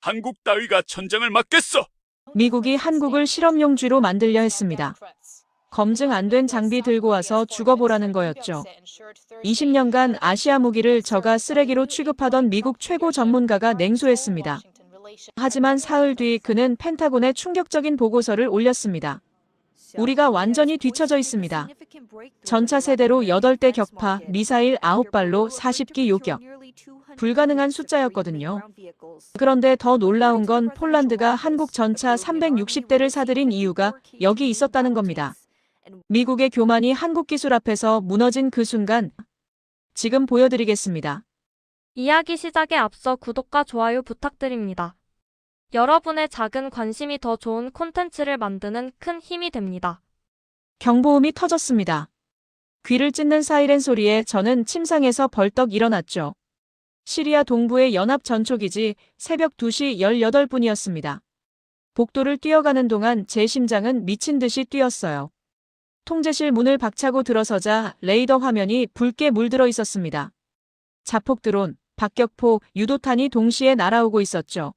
한국 따위가 전쟁을 막겠어. 미국이 한국을 실험용쥐로 만들려 했습니다. 검증 안 된 장비 들고 와서 죽어보라는 거였죠. 20년간 아시아 무기를 저가 쓰레기로 취급하던 미국 최고 전문가가 냉소했습니다. 하지만 사흘 뒤 그는 펜타곤에 충격적인 보고서를 올렸습니다. 우리가 완전히 뒤처져 있습니다. 전차 세대로 8대 격파, 미사일 9발로 40기 요격. 불가능한 숫자였거든요. 그런데 더 놀라운 건 폴란드가 한국 전차 360대를 사들인 이유가 여기 있었다는 겁니다. 미국의 교만이 한국 기술 앞에서 무너진 그 순간, 지금 보여드리겠습니다. 이야기 시작에 앞서 구독과 좋아요 부탁드립니다. 여러분의 작은 관심이 더 좋은 콘텐츠를 만드는 큰 힘이 됩니다. 경보음이 터졌습니다. 귀를 찢는 사이렌 소리에 저는 침상에서 벌떡 일어났죠. 시리아 동부의 연합 전초기지 새벽 2시 18분이었습니다. 복도를 뛰어가는 동안 제 심장은 미친 듯이 뛰었어요. 통제실 문을 박차고 들어서자 레이더 화면이 붉게 물들어 있었습니다. 자폭 드론, 박격포, 유도탄이 동시에 날아오고 있었죠.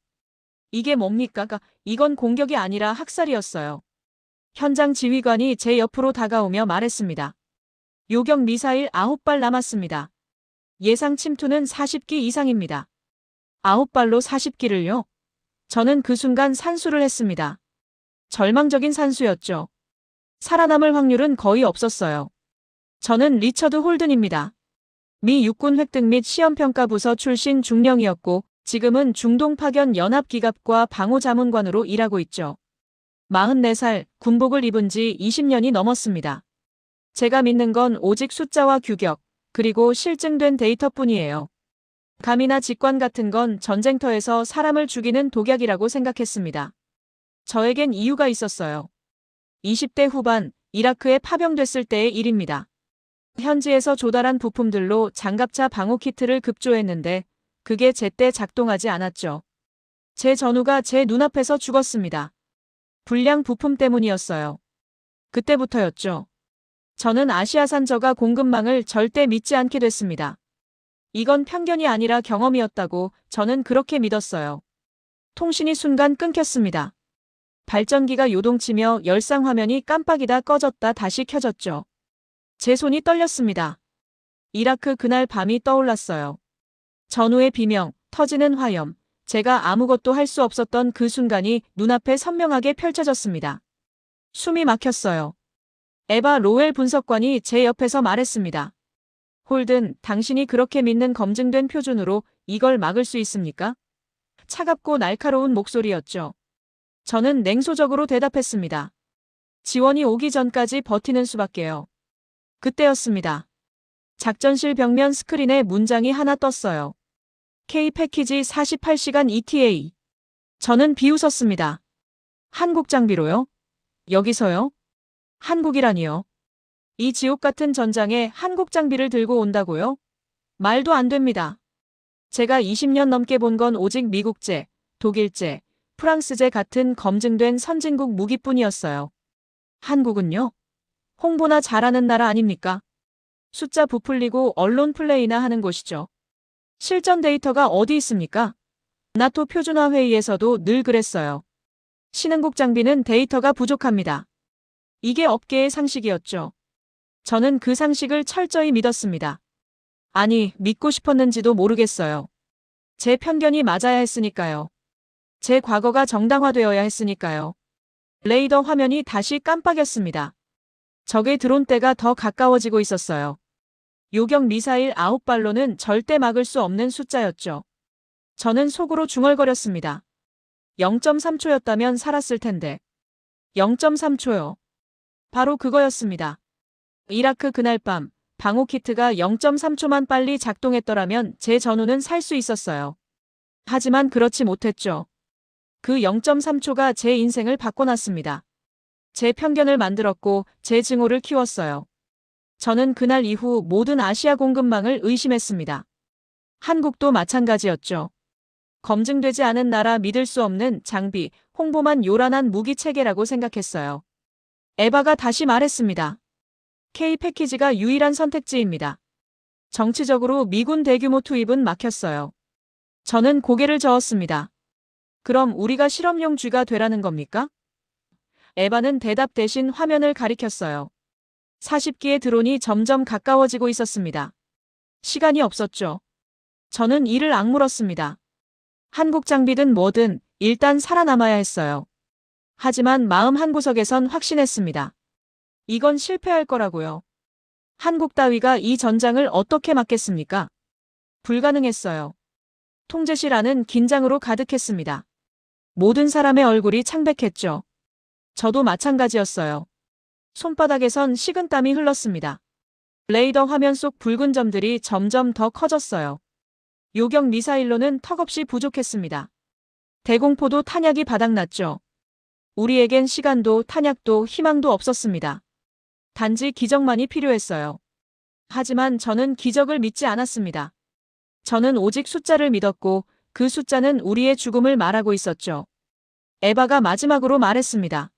이게 뭡니까? 이건 공격이 아니라 학살이었어요. 현장 지휘관이 제 옆으로 다가오며 말했습니다. 요격 미사일 9발 남았습니다. 예상 침투는 40기 이상입니다. 9발로 40기를요? 저는 그 순간 산수를 했습니다. 절망적인 산수였죠. 살아남을 확률은 거의 없었어요. 저는 리처드 홀든입니다. 미 육군 획득 및 시험평가부서 출신 중령이었고 지금은 중동 파견 연합기갑과 방호자문관으로 일하고 있죠. 44살, 군복을 입은 지 20년이 넘었습니다. 제가 믿는 건 오직 숫자와 규격, 그리고 실증된 데이터뿐이에요. 감이나 직관 같은 건 전쟁터에서 사람을 죽이는 독약이라고 생각했습니다. 저에겐 이유가 있었어요. 20대 후반, 이라크에 파병됐을 때의 일입니다. 현지에서 조달한 부품들로 장갑차 방호 키트를 급조했는데 그게 제때 작동하지 않았죠. 제 전우가 제 눈앞에서 죽었습니다. 불량 부품 때문이었어요. 그때부터였죠. 저는 아시아산 저가 공급망을 절대 믿지 않게 됐습니다. 이건 편견이 아니라 경험이었다고 저는 그렇게 믿었어요. 통신이 순간 끊겼습니다. 발전기가 요동치며 열상 화면이 깜빡이다 꺼졌다 다시 켜졌죠. 제 손이 떨렸습니다. 이라크 그날 밤이 떠올랐어요. 전우의 비명, 터지는 화염, 제가 아무것도 할 수 없었던 그 순간이 눈앞에 선명하게 펼쳐졌습니다. 숨이 막혔어요. 에바 로웰 분석관이 제 옆에서 말했습니다. 홀든, 당신이 그렇게 믿는 검증된 표준으로 이걸 막을 수 있습니까? 차갑고 날카로운 목소리였죠. 저는 냉소적으로 대답했습니다. 지원이 오기 전까지 버티는 수밖에요. 그때였습니다. 작전실 벽면 스크린에 문장이 하나 떴어요. K 패키지 48시간 ETA. 저는 비웃었습니다. 한국 장비로요? 여기서요? 한국이라니요. 이 지옥 같은 전장에 한국 장비를 들고 온다고요? 말도 안 됩니다. 제가 20년 넘게 본 건 오직 미국제, 독일제, 프랑스제 같은 검증된 선진국 무기뿐이었어요. 한국은요? 홍보나 잘하는 나라 아닙니까? 숫자 부풀리고 언론 플레이나 하는 곳이죠. 실전 데이터가 어디 있습니까? 나토 표준화 회의에서도 늘 그랬어요. 신흥국 장비는 데이터가 부족합니다. 이게 업계의 상식이었죠. 저는 그 상식을 철저히 믿었습니다. 아니, 믿고 싶었는지도 모르겠어요. 제 편견이 맞아야 했으니까요. 제 과거가 정당화되어야 했으니까요. 레이더 화면이 다시 깜빡였습니다. 적의 드론 때가 더 가까워지고 있었어요. 요격 미사일 9발로는 절대 막을 수 없는 숫자였죠. 저는 속으로 중얼거렸습니다. 0.3초였다면 살았을 텐데. 0.3초요. 바로 그거였습니다. 이라크 그날 밤, 방호 키트가 0.3초만 빨리 작동했더라면 제 전우는 살 수 있었어요. 하지만 그렇지 못했죠. 그 0.3초가 제 인생을 바꿔놨습니다. 제 편견을 만들었고 제 증오를 키웠어요. 저는 그날 이후 모든 아시아 공급망을 의심했습니다. 한국도 마찬가지였죠. 검증되지 않은 나라 믿을 수 없는 장비, 홍보만 요란한 무기 체계라고 생각했어요. 에바가 다시 말했습니다. K 패키지가 유일한 선택지입니다. 정치적으로 미군 대규모 투입은 막혔어요. 저는 고개를 저었습니다. 그럼 우리가 실험용 쥐가 되라는 겁니까? 에바는 대답 대신 화면을 가리켰어요. 40기의 드론이 점점 가까워지고 있었습니다. 시간이 없었죠. 저는 이를 악물었습니다. 한국 장비든 뭐든 일단 살아남아야 했어요. 하지만 마음 한구석에선 확신했습니다. 이건 실패할 거라고요. 한국 따위가 이 전장을 어떻게 막겠습니까? 불가능했어요. 통제실 안은 긴장으로 가득했습니다. 모든 사람의 얼굴이 창백했죠. 저도 마찬가지였어요. 손바닥에선 식은땀이 흘렀습니다. 레이더 화면 속 붉은 점들이 점점 더 커졌어요. 요격 미사일로는 턱없이 부족했습니다. 대공포도 탄약이 바닥났죠. 우리에겐 시간도 탄약도 희망도 없었습니다. 단지 기적만이 필요했어요. 하지만 저는 기적을 믿지 않았습니다. 저는 오직 숫자를 믿었고 그 숫자는 우리의 죽음을 말하고 있었죠. 에바가 마지막으로 말했습니다.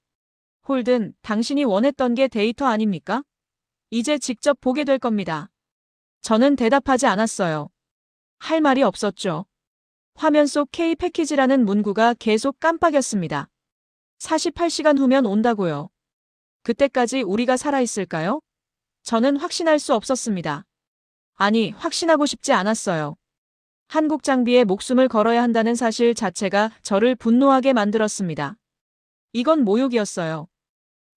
홀든, 당신이 원했던 게 데이터 아닙니까? 이제 직접 보게 될 겁니다. 저는 대답하지 않았어요. 할 말이 없었죠. 화면 속 K 패키지라는 문구가 계속 깜빡였습니다. 48시간 후면 온다고요. 그때까지 우리가 살아있을까요? 저는 확신할 수 없었습니다. 아니, 확신하고 싶지 않았어요. 한국 장비에 목숨을 걸어야 한다는 사실 자체가 저를 분노하게 만들었습니다. 이건 모욕이었어요.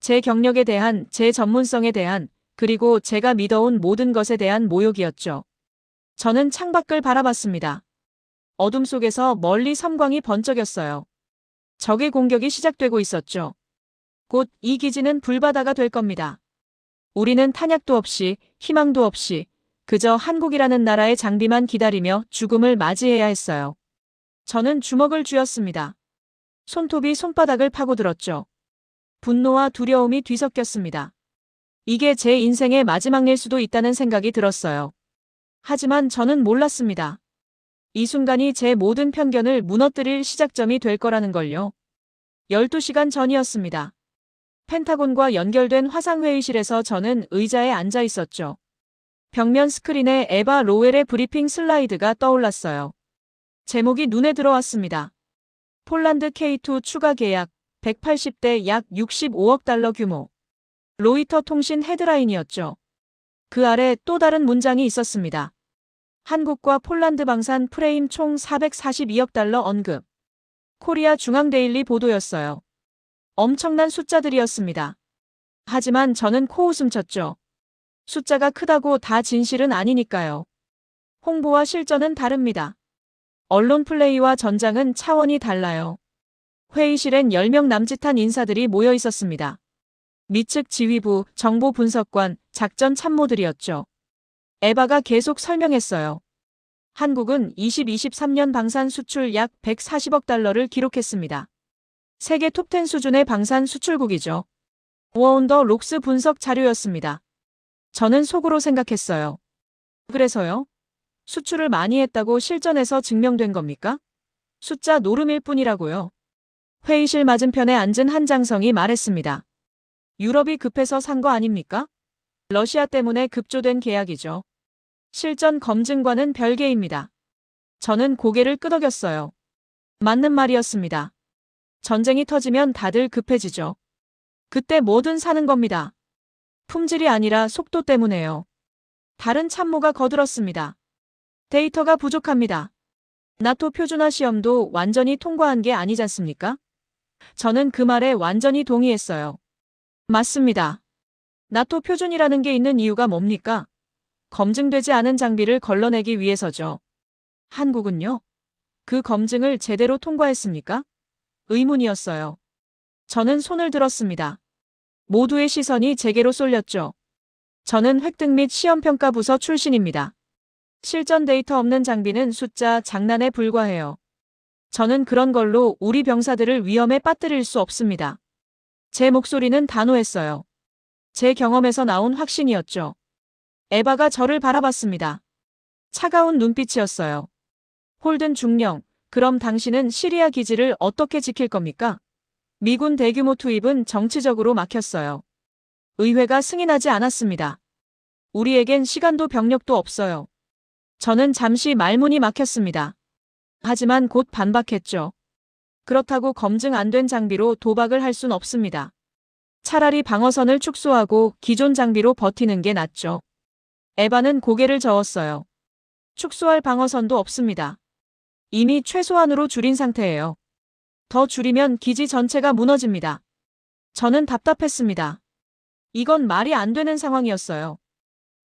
제 경력에 대한, 제 전문성에 대한, 그리고 제가 믿어온 모든 것에 대한 모욕이었죠. 저는 창밖을 바라봤습니다. 어둠 속에서 멀리 섬광이 번쩍였어요. 적의 공격이 시작되고 있었죠. 곧 이 기지는 불바다가 될 겁니다. 우리는 탄약도 없이, 희망도 없이, 그저 한국이라는 나라의 장비만 기다리며 죽음을 맞이해야 했어요. 저는 주먹을 쥐었습니다. 손톱이 손바닥을 파고들었죠. 분노와 두려움이 뒤섞였습니다. 이게 제 인생의 마지막일 수도 있다는 생각이 들었어요. 하지만 저는 몰랐습니다. 이 순간이 제 모든 편견을 무너뜨릴 시작점이 될 거라는 걸요. 12시간 전이었습니다. 펜타곤과 연결된 화상회의실에서 저는 의자에 앉아 있었죠. 벽면 스크린에 에바 로웰의 브리핑 슬라이드가 떠올랐어요. 제목이 눈에 들어왔습니다. 폴란드 K2 추가 계약 180대 약 65억 달러 규모. 로이터 통신 헤드라인이었죠. 그 아래 또 다른 문장이 있었습니다. 한국과 폴란드 방산 프레임 총 442억 달러 언급. 코리아 중앙데일리 보도였어요. 엄청난 숫자들이었습니다. 하지만 저는 코웃음 쳤죠. 숫자가 크다고 다 진실은 아니니까요. 홍보와 실전은 다릅니다. 언론 플레이와 전장은 차원이 달라요. 회의실엔 10명 남짓한 인사들이 모여 있었습니다. 미측 지휘부, 정보 분석관, 작전 참모들이었죠. 에바가 계속 설명했어요. 한국은 2023년 방산 수출 약 140억 달러를 기록했습니다. 세계 톱10 수준의 방산 수출국이죠. 워온더 록스 분석 자료였습니다. 저는 속으로 생각했어요. 그래서요? 수출을 많이 했다고 실전에서 증명된 겁니까? 숫자 노름일 뿐이라고요. 회의실 맞은편에 앉은 한장성이 말했습니다. 유럽이 급해서 산 거 아닙니까? 러시아 때문에 급조된 계약이죠. 실전 검증과는 별개입니다. 저는 고개를 끄덕였어요. 맞는 말이었습니다. 전쟁이 터지면 다들 급해지죠. 그때 뭐든 사는 겁니다. 품질이 아니라 속도 때문에요. 다른 참모가 거들었습니다. 데이터가 부족합니다. 나토 표준화 시험도 완전히 통과한 게 아니지 않습니까? 저는 그 말에 완전히 동의했어요. 맞습니다. 나토 표준이라는 게 있는 이유가 뭡니까? 검증되지 않은 장비를 걸러내기 위해서죠. 한국은요? 그 검증을 제대로 통과했습니까? 의문이었어요. 저는 손을 들었습니다. 모두의 시선이 제게로 쏠렸죠. 저는 획득 및 시험평가 부서 출신입니다. 실전 데이터 없는 장비는 숫자 장난에 불과해요. 저는 그런 걸로 우리 병사들을 위험에 빠뜨릴 수 없습니다. 제 목소리는 단호했어요. 제 경험에서 나온 확신이었죠. 에바가 저를 바라봤습니다. 차가운 눈빛이었어요. 홀든 중령, 그럼 당신은 시리아 기지를 어떻게 지킬 겁니까? 미군 대규모 투입은 정치적으로 막혔어요. 의회가 승인하지 않았습니다. 우리에겐 시간도 병력도 없어요. 저는 잠시 말문이 막혔습니다. 하지만 곧 반박했죠. 그렇다고 검증 안 된 장비로 도박을 할 순 없습니다. 차라리 방어선을 축소하고 기존 장비로 버티는 게 낫죠. 에바는 고개를 저었어요. 축소할 방어선도 없습니다. 이미 최소한으로 줄인 상태예요. 더 줄이면 기지 전체가 무너집니다. 저는 답답했습니다. 이건 말이 안 되는 상황이었어요.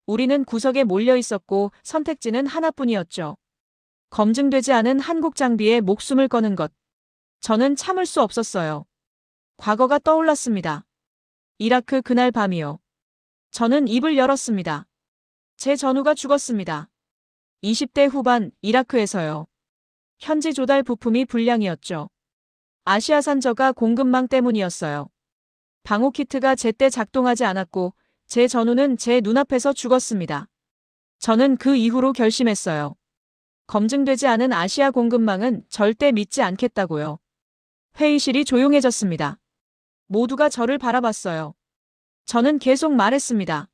우리는 구석에 몰려 있었고 선택지는 하나뿐이었죠. 검증되지 않은 한국 장비에 목숨을 거는 것. 저는 참을 수 없었어요. 과거가 떠올랐습니다. 이라크 그날 밤이요. 저는 입을 열었습니다. 제 전우가 죽었습니다. 20대 후반 이라크에서요. 현지 조달 부품이 불량이었죠. 아시아산 저가 공급망 때문이었어요. 방호 키트가 제때 작동하지 않았고 제 전우는 제 눈앞에서 죽었습니다. 저는 그 이후로 결심했어요. 검증되지 않은 아시아 공급망은 절대 믿지 않겠다고요. 회의실이 조용해졌습니다. 모두가 저를 바라봤어요. 저는 계속 말했습니다.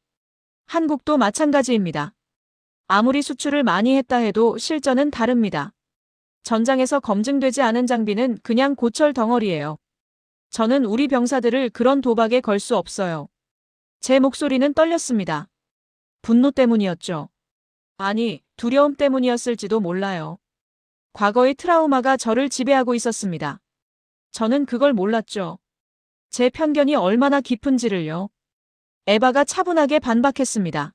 한국도 마찬가지입니다. 아무리 수출을 많이 했다 해도 실전은 다릅니다. 전장에서 검증되지 않은 장비는 그냥 고철 덩어리예요. 저는 우리 병사들을 그런 도박에 걸 수 없어요. 제 목소리는 떨렸습니다. 분노 때문이었죠. 아니, 두려움 때문이었을지도 몰라요. 과거의 트라우마가 저를 지배하고 있었습니다. 저는 그걸 몰랐죠. 제 편견이 얼마나 깊은지를요. 에바가 차분하게 반박했습니다.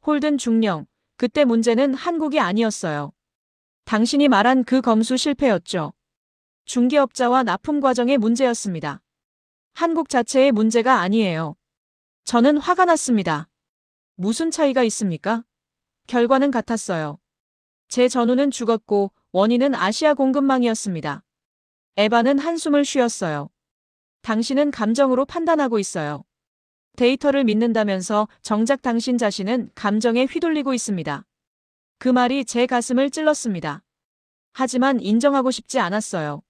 홀든 중령, 그때 문제는 한국이 아니었어요. 당신이 말한 그 검수 실패였죠. 중개업자와 납품 과정의 문제였습니다. 한국 자체의 문제가 아니에요. 저는 화가 났습니다. 무슨 차이가 있습니까? 결과는 같았어요. 제 전우는 죽었고 원인은 아시아 공급망이었습니다. 에바는 한숨을 쉬었어요. 당신은 감정으로 판단하고 있어요. 데이터를 믿는다면서 정작 당신 자신은 감정에 휘둘리고 있습니다. 그 말이 제 가슴을 찔렀습니다. 하지만 인정하고 싶지 않았어요.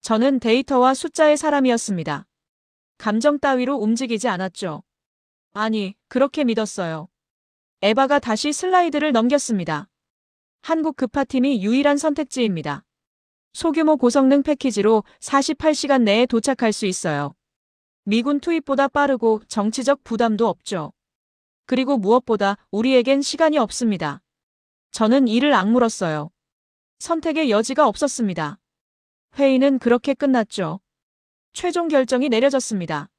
저는 데이터와 숫자의 사람이었습니다. 감정 따위로 움직이지 않았죠. 아니, 그렇게 믿었어요. 에바가 다시 슬라이드를 넘겼습니다. 한국 급파팀이 유일한 선택지입니다. 소규모 고성능 패키지로 48시간 내에 도착할 수 있어요. 미군 투입보다 빠르고 정치적 부담도 없죠. 그리고 무엇보다 우리에겐 시간이 없습니다. 저는 이를 악물었어요. 선택의 여지가 없었습니다. 회의는 그렇게 끝났죠. 최종 결정이 내려졌습니다.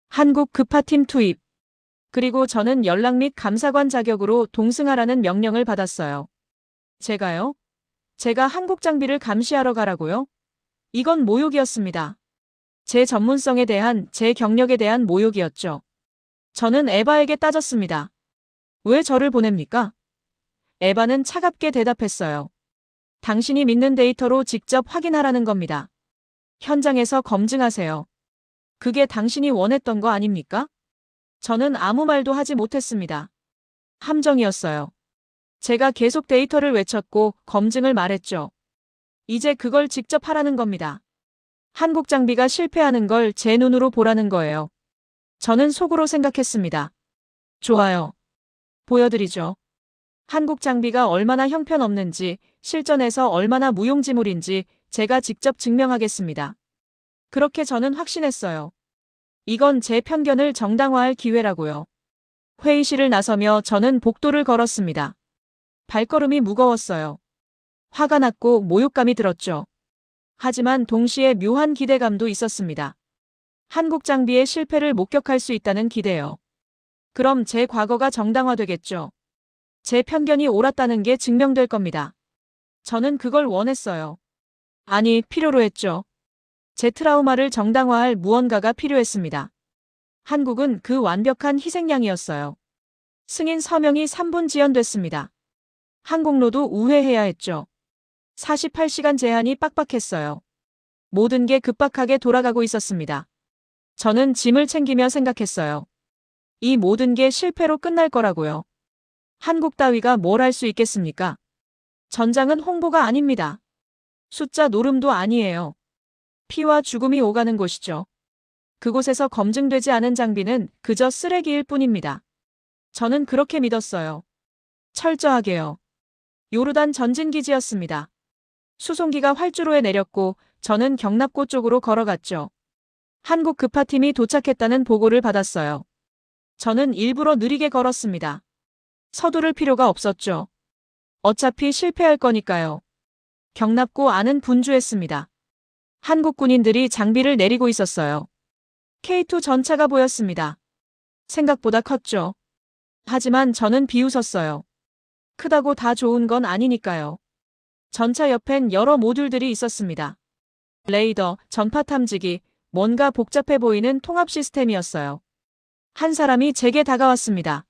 한국 급파팀 투입. 그리고 저는 연락 및 감사관 자격으로 동승하라는 명령을 받았어요. 제가요? 제가 한국 장비를 감시하러 가라고요? 이건 모욕이었습니다. 제 전문성에 대한, 제 경력에 대한 모욕이었죠. 저는 에바에게 따졌습니다. 왜 저를 보냅니까? 에바는 차갑게 대답했어요. 당신이 믿는 데이터로 직접 확인하라는 겁니다. 현장에서 검증하세요. 그게 당신이 원했던 거 아닙니까? 저는 아무 말도 하지 못했습니다. 함정이었어요. 제가 계속 데이터를 외쳤고 검증을 말했죠. 이제 그걸 직접 하라는 겁니다. 한국 장비가 실패하는 걸 제 눈으로 보라는 거예요. 저는 속으로 생각했습니다. 좋아요. 보여드리죠. 한국 장비가 얼마나 형편없는지, 실전에서 얼마나 무용지물인지 제가 직접 증명하겠습니다. 그렇게 저는 확신했어요. 이건 제 편견을 정당화할 기회라고요. 회의실을 나서며 저는 복도를 걸었습니다. 발걸음이 무거웠어요. 화가 났고 모욕감이 들었죠. 하지만 동시에 묘한 기대감도 있었습니다. 한국 장비의 실패를 목격할 수 있다는 기대요. 그럼 제 과거가 정당화되겠죠. 제 편견이 옳았다는 게 증명될 겁니다. 저는 그걸 원했어요. 아니, 필요로 했죠. 제 트라우마를 정당화할 무언가가 필요했습니다. 한국은 그 완벽한 희생양이었어요. 승인 서명이 3분 지연됐습니다. 항공로도 우회해야 했죠. 48시간 제한이 빡빡했어요. 모든 게 급박하게 돌아가고 있었습니다. 저는 짐을 챙기며 생각했어요. 이 모든 게 실패로 끝날 거라고요. 한국 따위가 뭘 할 수 있겠습니까? 전장은 홍보가 아닙니다. 숫자 노름도 아니에요. 피와 죽음이 오가는 곳이죠. 그곳에서 검증되지 않은 장비는 그저 쓰레기일 뿐입니다. 저는 그렇게 믿었어요. 철저하게요. 요르단 전진기지였습니다. 수송기가 활주로에 내렸고 저는 경납고 쪽으로 걸어갔죠. 한국 급파팀이 도착했다는 보고를 받았어요. 저는 일부러 느리게 걸었습니다. 서두를 필요가 없었죠. 어차피 실패할 거니까요. 경납고 안은 분주했습니다. 한국 군인들이 장비를 내리고 있었어요. K2 전차가 보였습니다. 생각보다 컸죠. 하지만 저는 비웃었어요. 크다고 다 좋은 건 아니니까요. 전차 옆엔 여러 모듈들이 있었습니다. 레이더, 전파 탐지기, 뭔가 복잡해 보이는 통합 시스템이었어요. 한 사람이 제게 다가왔습니다.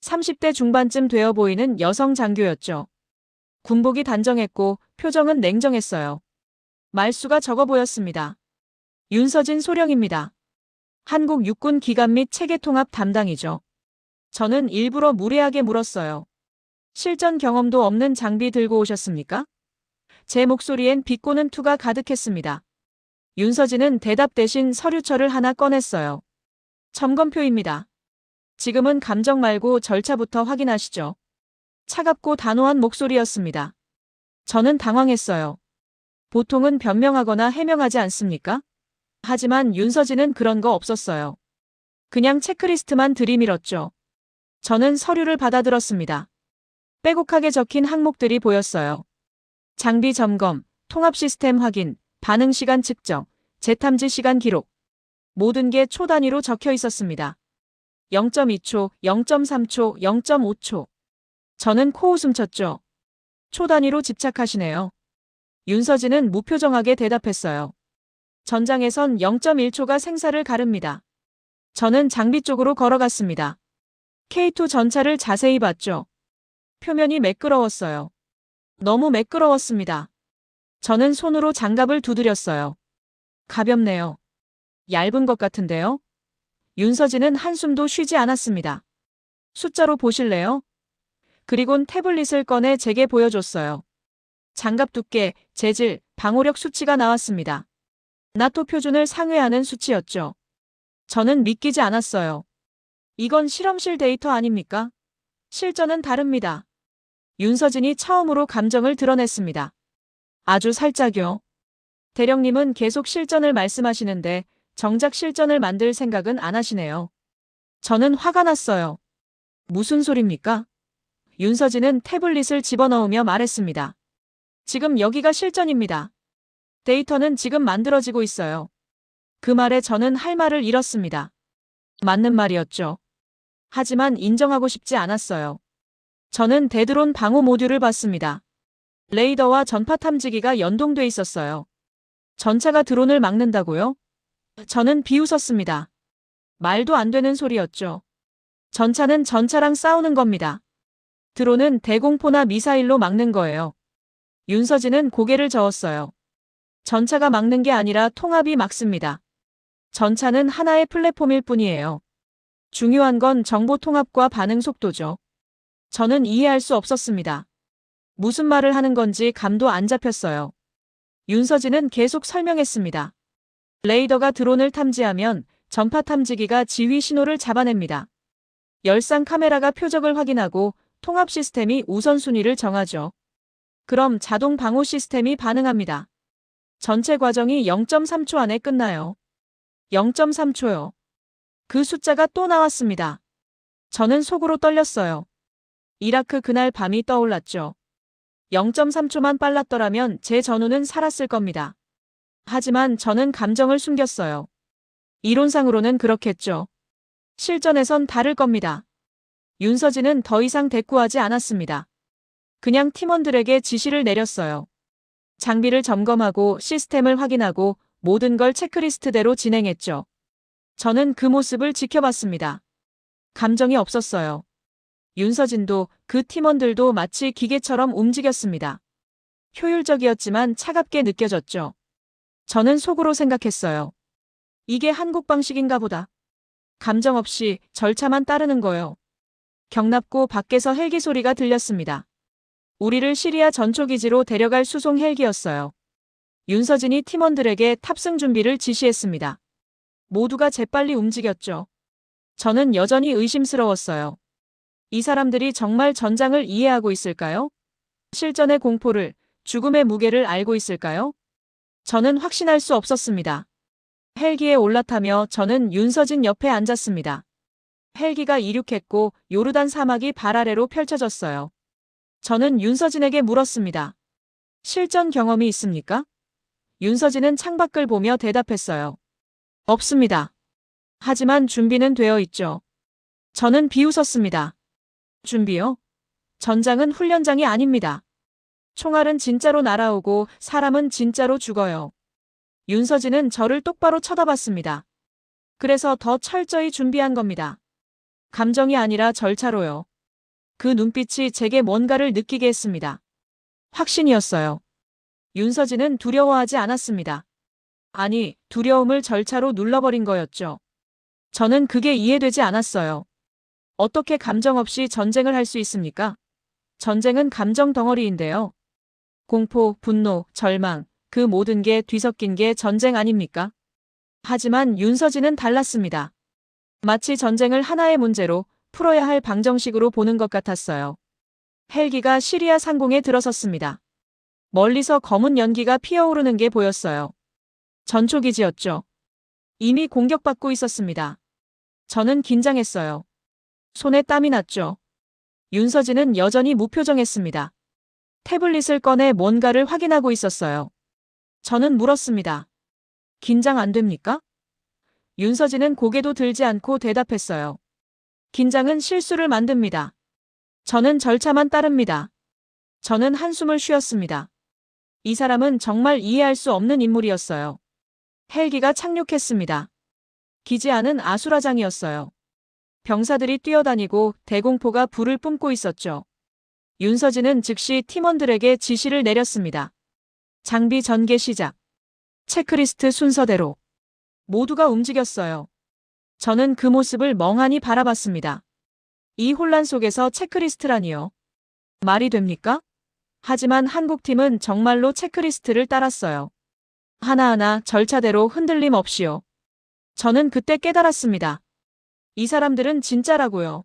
30대 중반쯤 되어 보이는 여성 장교였죠. 군복이 단정했고 표정은 냉정했어요. 말수가 적어 보였습니다. 윤서진 소령입니다. 한국 육군 기관 및 체계 통합 담당이죠. 저는 일부러 무례하게 물었어요. 실전 경험도 없는 장비 들고 오셨습니까? 제 목소리엔 비꼬는 투가 가득했습니다. 윤서진은 대답 대신 서류철을 하나 꺼냈어요. 점검표입니다. 지금은 감정 말고 절차부터 확인하시죠. 차갑고 단호한 목소리였습니다. 저는 당황했어요. 보통은 변명하거나 해명하지 않습니까? 하지만 윤서진은 그런 거 없었어요. 그냥 체크리스트만 들이밀었죠. 저는 서류를 받아들었습니다. 빼곡하게 적힌 항목들이 보였어요. 장비 점검, 통합 시스템 확인, 반응 시간 측정, 재탐지 시간 기록. 모든 게 초 단위로 적혀 있었습니다. 0.2초, 0.3초, 0.5초. 저는 코웃음 쳤죠. 초 단위로 집착하시네요. 윤서진은 무표정하게 대답했어요. 전장에선 0.1초가 생사를 가릅니다. 저는 장비 쪽으로 걸어갔습니다. K2 전차를 자세히 봤죠. 표면이 매끄러웠어요. 너무 매끄러웠습니다. 저는 손으로 장갑을 두드렸어요. 가볍네요. 얇은 것 같은데요? 윤서진은 한숨도 쉬지 않았습니다. 숫자로 보실래요? 그리곤 태블릿을 꺼내 제게 보여줬어요. 장갑 두께, 재질, 방호력 수치가 나왔습니다. 나토 표준을 상회하는 수치였죠. 저는 믿기지 않았어요. 이건 실험실 데이터 아닙니까? 실전은 다릅니다. 윤서진이 처음으로 감정을 드러냈습니다. 아주 살짝요. 대령님은 계속 실전을 말씀하시는데 정작 실전을 만들 생각은 안 하시네요. 저는 화가 났어요. 무슨 소립니까? 윤서진은 태블릿을 집어넣으며 말했습니다. 지금 여기가 실전입니다. 데이터는 지금 만들어지고 있어요. 그 말에 저는 할 말을 잃었습니다. 맞는 말이었죠. 하지만 인정하고 싶지 않았어요. 저는 대드론 방호 모듈을 봤습니다. 레이더와 전파 탐지기가 연동돼 있었어요. 전차가 드론을 막는다고요? 저는 비웃었습니다. 말도 안 되는 소리였죠. 전차는 전차랑 싸우는 겁니다. 드론은 대공포나 미사일로 막는 거예요. 윤서진은 고개를 저었어요. 전차가 막는 게 아니라 통합이 막습니다. 전차는 하나의 플랫폼일 뿐이에요. 중요한 건 정보 통합과 반응 속도죠. 저는 이해할 수 없었습니다. 무슨 말을 하는 건지 감도 안 잡혔어요. 윤서진은 계속 설명했습니다. 레이더가 드론을 탐지하면 전파 탐지기가 지휘 신호를 잡아냅니다. 열상 카메라가 표적을 확인하고 통합 시스템이 우선순위를 정하죠. 그럼 자동 방호 시스템이 반응합니다. 전체 과정이 0.3초 안에 끝나요. 0.3초요. 그 숫자가 또 나왔습니다. 저는 속으로 떨렸어요. 이라크 그날 밤이 떠올랐죠. 0.3초만 빨랐더라면 제 전우는 살았을 겁니다. 하지만 저는 감정을 숨겼어요. 이론상으로는 그렇겠죠. 실전에선 다를 겁니다. 윤서진은 더 이상 대꾸하지 않았습니다. 그냥 팀원들에게 지시를 내렸어요. 장비를 점검하고 시스템을 확인하고 모든 걸 체크리스트대로 진행했죠. 저는 그 모습을 지켜봤습니다. 감정이 없었어요. 윤서진도 그 팀원들도 마치 기계처럼 움직였습니다. 효율적이었지만 차갑게 느껴졌죠. 저는 속으로 생각했어요. 이게 한국 방식인가 보다. 감정 없이 절차만 따르는 거요. 경납고 밖에서 헬기 소리가 들렸습니다. 우리를 시리아 전초기지로 데려갈 수송 헬기였어요. 윤서진이 팀원들에게 탑승 준비를 지시했습니다. 모두가 재빨리 움직였죠. 저는 여전히 의심스러웠어요. 이 사람들이 정말 전장을 이해하고 있을까요? 실전의 공포를, 죽음의 무게를 알고 있을까요? 저는 확신할 수 없었습니다. 헬기에 올라타며 저는 윤서진 옆에 앉았습니다. 헬기가 이륙했고 요르단 사막이 발 아래로 펼쳐졌어요. 저는 윤서진에게 물었습니다. 실전 경험이 있습니까? 윤서진은 창밖을 보며 대답했어요. 없습니다. 하지만 준비는 되어 있죠. 저는 비웃었습니다. 준비요? 전장은 훈련장이 아닙니다. 총알은 진짜로 날아오고 사람은 진짜로 죽어요. 윤서진은 저를 똑바로 쳐다봤습니다. 그래서 더 철저히 준비한 겁니다. 감정이 아니라 절차로요. 그 눈빛이 제게 뭔가를 느끼게 했습니다. 확신이었어요. 윤서진은 두려워하지 않았습니다. 아니, 두려움을 절차로 눌러버린 거였죠. 저는 그게 이해되지 않았어요. 어떻게 감정 없이 전쟁을 할 수 있습니까? 전쟁은 감정 덩어리인데요. 공포, 분노, 절망, 그 모든 게 뒤섞인 게 전쟁 아닙니까? 하지만 윤서진은 달랐습니다. 마치 전쟁을 하나의 문제로 풀어야 할 방정식으로 보는 것 같았어요. 헬기가 시리아 상공에 들어섰습니다. 멀리서 검은 연기가 피어오르는 게 보였어요. 전초기지였죠. 이미 공격받고 있었습니다. 저는 긴장했어요. 손에 땀이 났죠. 윤서진은 여전히 무표정했습니다. 태블릿을 꺼내 뭔가를 확인하고 있었어요. 저는 물었습니다. 긴장 안 됩니까? 윤서진은 고개도 들지 않고 대답했어요. 긴장은 실수를 만듭니다. 저는 절차만 따릅니다. 저는 한숨을 쉬었습니다. 이 사람은 정말 이해할 수 없는 인물이었어요. 헬기가 착륙했습니다. 기지 안은 아수라장이었어요. 병사들이 뛰어다니고 대공포가 불을 뿜고 있었죠. 윤서진은 즉시 팀원들에게 지시를 내렸습니다. 장비 전개 시작. 체크리스트 순서대로. 모두가 움직였어요. 저는 그 모습을 멍하니 바라봤습니다. 이 혼란 속에서 체크리스트라니요. 말이 됩니까? 하지만 한국팀은 정말로 체크리스트를 따랐어요. 하나하나 절차대로 흔들림 없이요. 저는 그때 깨달았습니다. 이 사람들은 진짜라고요.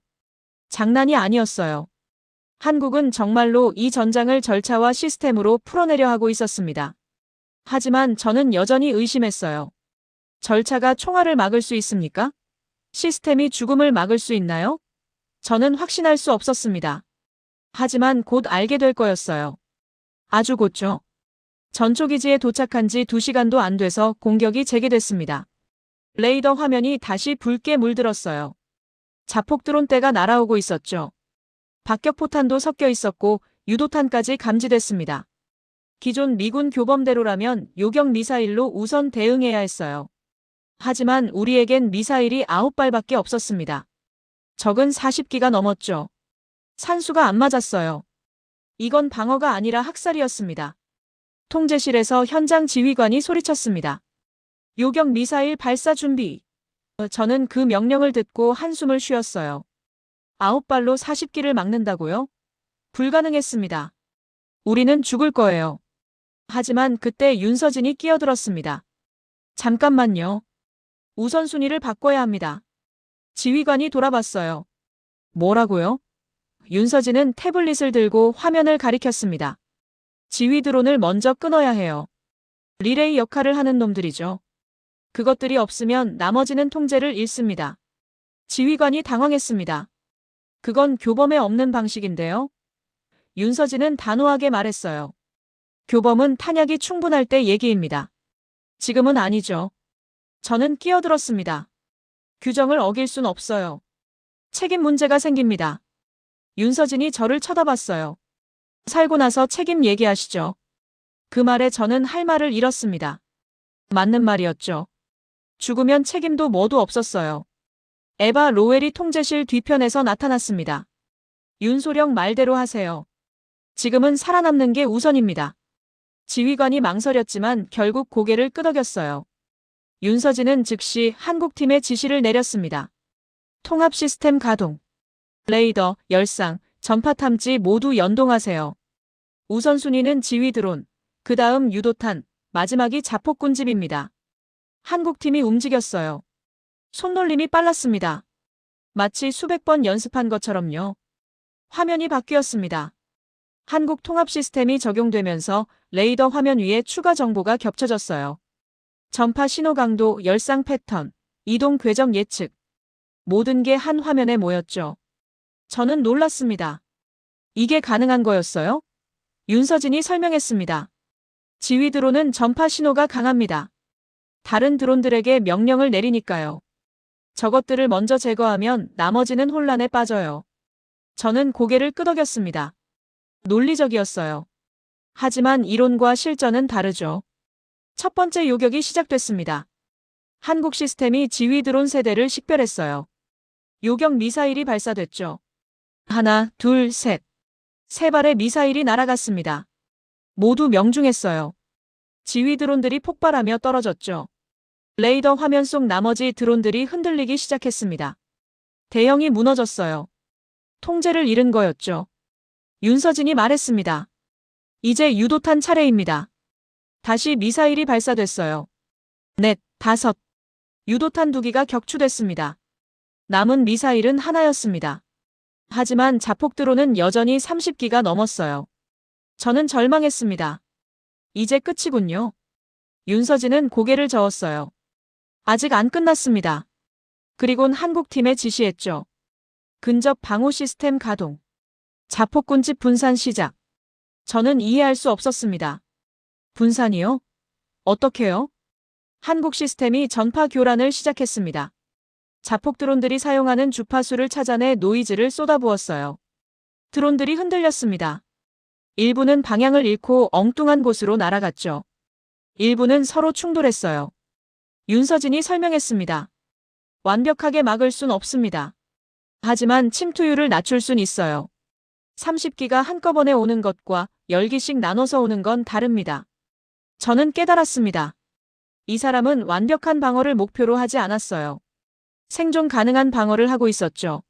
장난이 아니었어요. 한국은 정말로 이 전장을 절차와 시스템으로 풀어내려 하고 있었습니다. 하지만 저는 여전히 의심했어요. 절차가 총알을 막을 수 있습니까? 시스템이 죽음을 막을 수 있나요? 저는 확신할 수 없었습니다. 하지만 곧 알게 될 거였어요. 아주 곧죠. 전초기지에 도착한 지 2시간도 안 돼서 공격이 재개됐습니다. 레이더 화면이 다시 붉게 물들었어요. 자폭 드론대가 날아오고 있었죠. 박격포탄도 섞여 있었고 유도탄까지 감지됐습니다. 기존 미군 교범대로라면 요격 미사일로 우선 대응해야 했어요. 하지만 우리에겐 미사일이 9발밖에 없었습니다. 적은 40기가 넘었죠. 산수가 안 맞았어요. 이건 방어가 아니라 학살이었습니다. 통제실에서 현장 지휘관이 소리쳤습니다. 요격 미사일 발사 준비. 저는 그 명령을 듣고 한숨을 쉬었어요. 9발로 40기를 막는다고요? 불가능했습니다. 우리는 죽을 거예요. 하지만 그때 윤서진이 끼어들었습니다. 잠깐만요. 우선순위를 바꿔야 합니다. 지휘관이 돌아봤어요. 뭐라고요? 윤서진은 태블릿을 들고 화면을 가리켰습니다. 지휘 드론을 먼저 끊어야 해요. 리레이 역할을 하는 놈들이죠. 그것들이 없으면 나머지는 통제를 잃습니다. 지휘관이 당황했습니다. 그건 교범에 없는 방식인데요. 윤서진은 단호하게 말했어요. 교범은 탄약이 충분할 때 얘기입니다. 지금은 아니죠. 저는 끼어들었습니다. 규정을 어길 순 없어요. 책임 문제가 생깁니다. 윤서진이 저를 쳐다봤어요. 살고 나서 책임 얘기하시죠. 그 말에 저는 할 말을 잃었습니다. 맞는 말이었죠. 죽으면 책임도 뭐도 없었어요. 에바 로웰이 통제실 뒤편에서 나타났습니다. 윤소령 말대로 하세요. 지금은 살아남는 게 우선입니다. 지휘관이 망설였지만 결국 고개를 끄덕였어요. 윤서진은 즉시 한국팀에 지시를 내렸습니다. 통합 시스템 가동. 레이더, 열상, 전파 탐지 모두 연동하세요. 우선순위는 지휘 드론, 그 다음 유도탄, 마지막이 자폭 군집입니다. 한국팀이 움직였어요. 손놀림이 빨랐습니다. 마치 수백 번 연습한 것처럼요. 화면이 바뀌었습니다. 한국 통합 시스템이 적용되면서 레이더 화면 위에 추가 정보가 겹쳐졌어요. 전파 신호 강도, 열상 패턴, 이동 궤적 예측. 모든 게 한 화면에 모였죠. 저는 놀랐습니다. 이게 가능한 거였어요? 윤서진이 설명했습니다. 지휘 드론은 전파 신호가 강합니다. 다른 드론들에게 명령을 내리니까요. 저것들을 먼저 제거하면 나머지는 혼란에 빠져요. 저는 고개를 끄덕였습니다. 논리적이었어요. 하지만 이론과 실전은 다르죠. 첫 번째 요격이 시작됐습니다. 한국 시스템이 지휘 드론 세대를 식별했어요. 요격 미사일이 발사됐죠. 하나, 둘, 셋. 세 발의 미사일이 날아갔습니다. 모두 명중했어요. 지휘 드론들이 폭발하며 떨어졌죠. 레이더 화면 속 나머지 드론들이 흔들리기 시작했습니다. 대형이 무너졌어요. 통제를 잃은 거였죠. 윤서진이 말했습니다. 이제 유도탄 차례입니다. 다시 미사일이 발사됐어요. 넷, 다섯. 유도탄 2기가 격추됐습니다. 남은 미사일은 하나였습니다. 하지만 자폭 드론은 여전히 30기가 넘었어요. 저는 절망했습니다. 이제 끝이군요. 윤서진은 고개를 저었어요. 아직 안 끝났습니다. 그리곤 한국팀에 지시했죠. 근접 방호 시스템 가동. 자폭군집 분산 시작. 저는 이해할 수 없었습니다. 분산이요? 어떻게요? 한국 시스템이 전파 교란을 시작했습니다. 자폭 드론들이 사용하는 주파수를 찾아내 노이즈를 쏟아부었어요. 드론들이 흔들렸습니다. 일부는 방향을 잃고 엉뚱한 곳으로 날아갔죠. 일부는 서로 충돌했어요. 윤서진이 설명했습니다. 완벽하게 막을 순 없습니다. 하지만 침투율을 낮출 순 있어요. 30기가 한꺼번에 오는 것과 10기씩 나눠서 오는 건 다릅니다. 저는 깨달았습니다. 이 사람은 완벽한 방어를 목표로 하지 않았어요. 생존 가능한 방어를 하고 있었죠.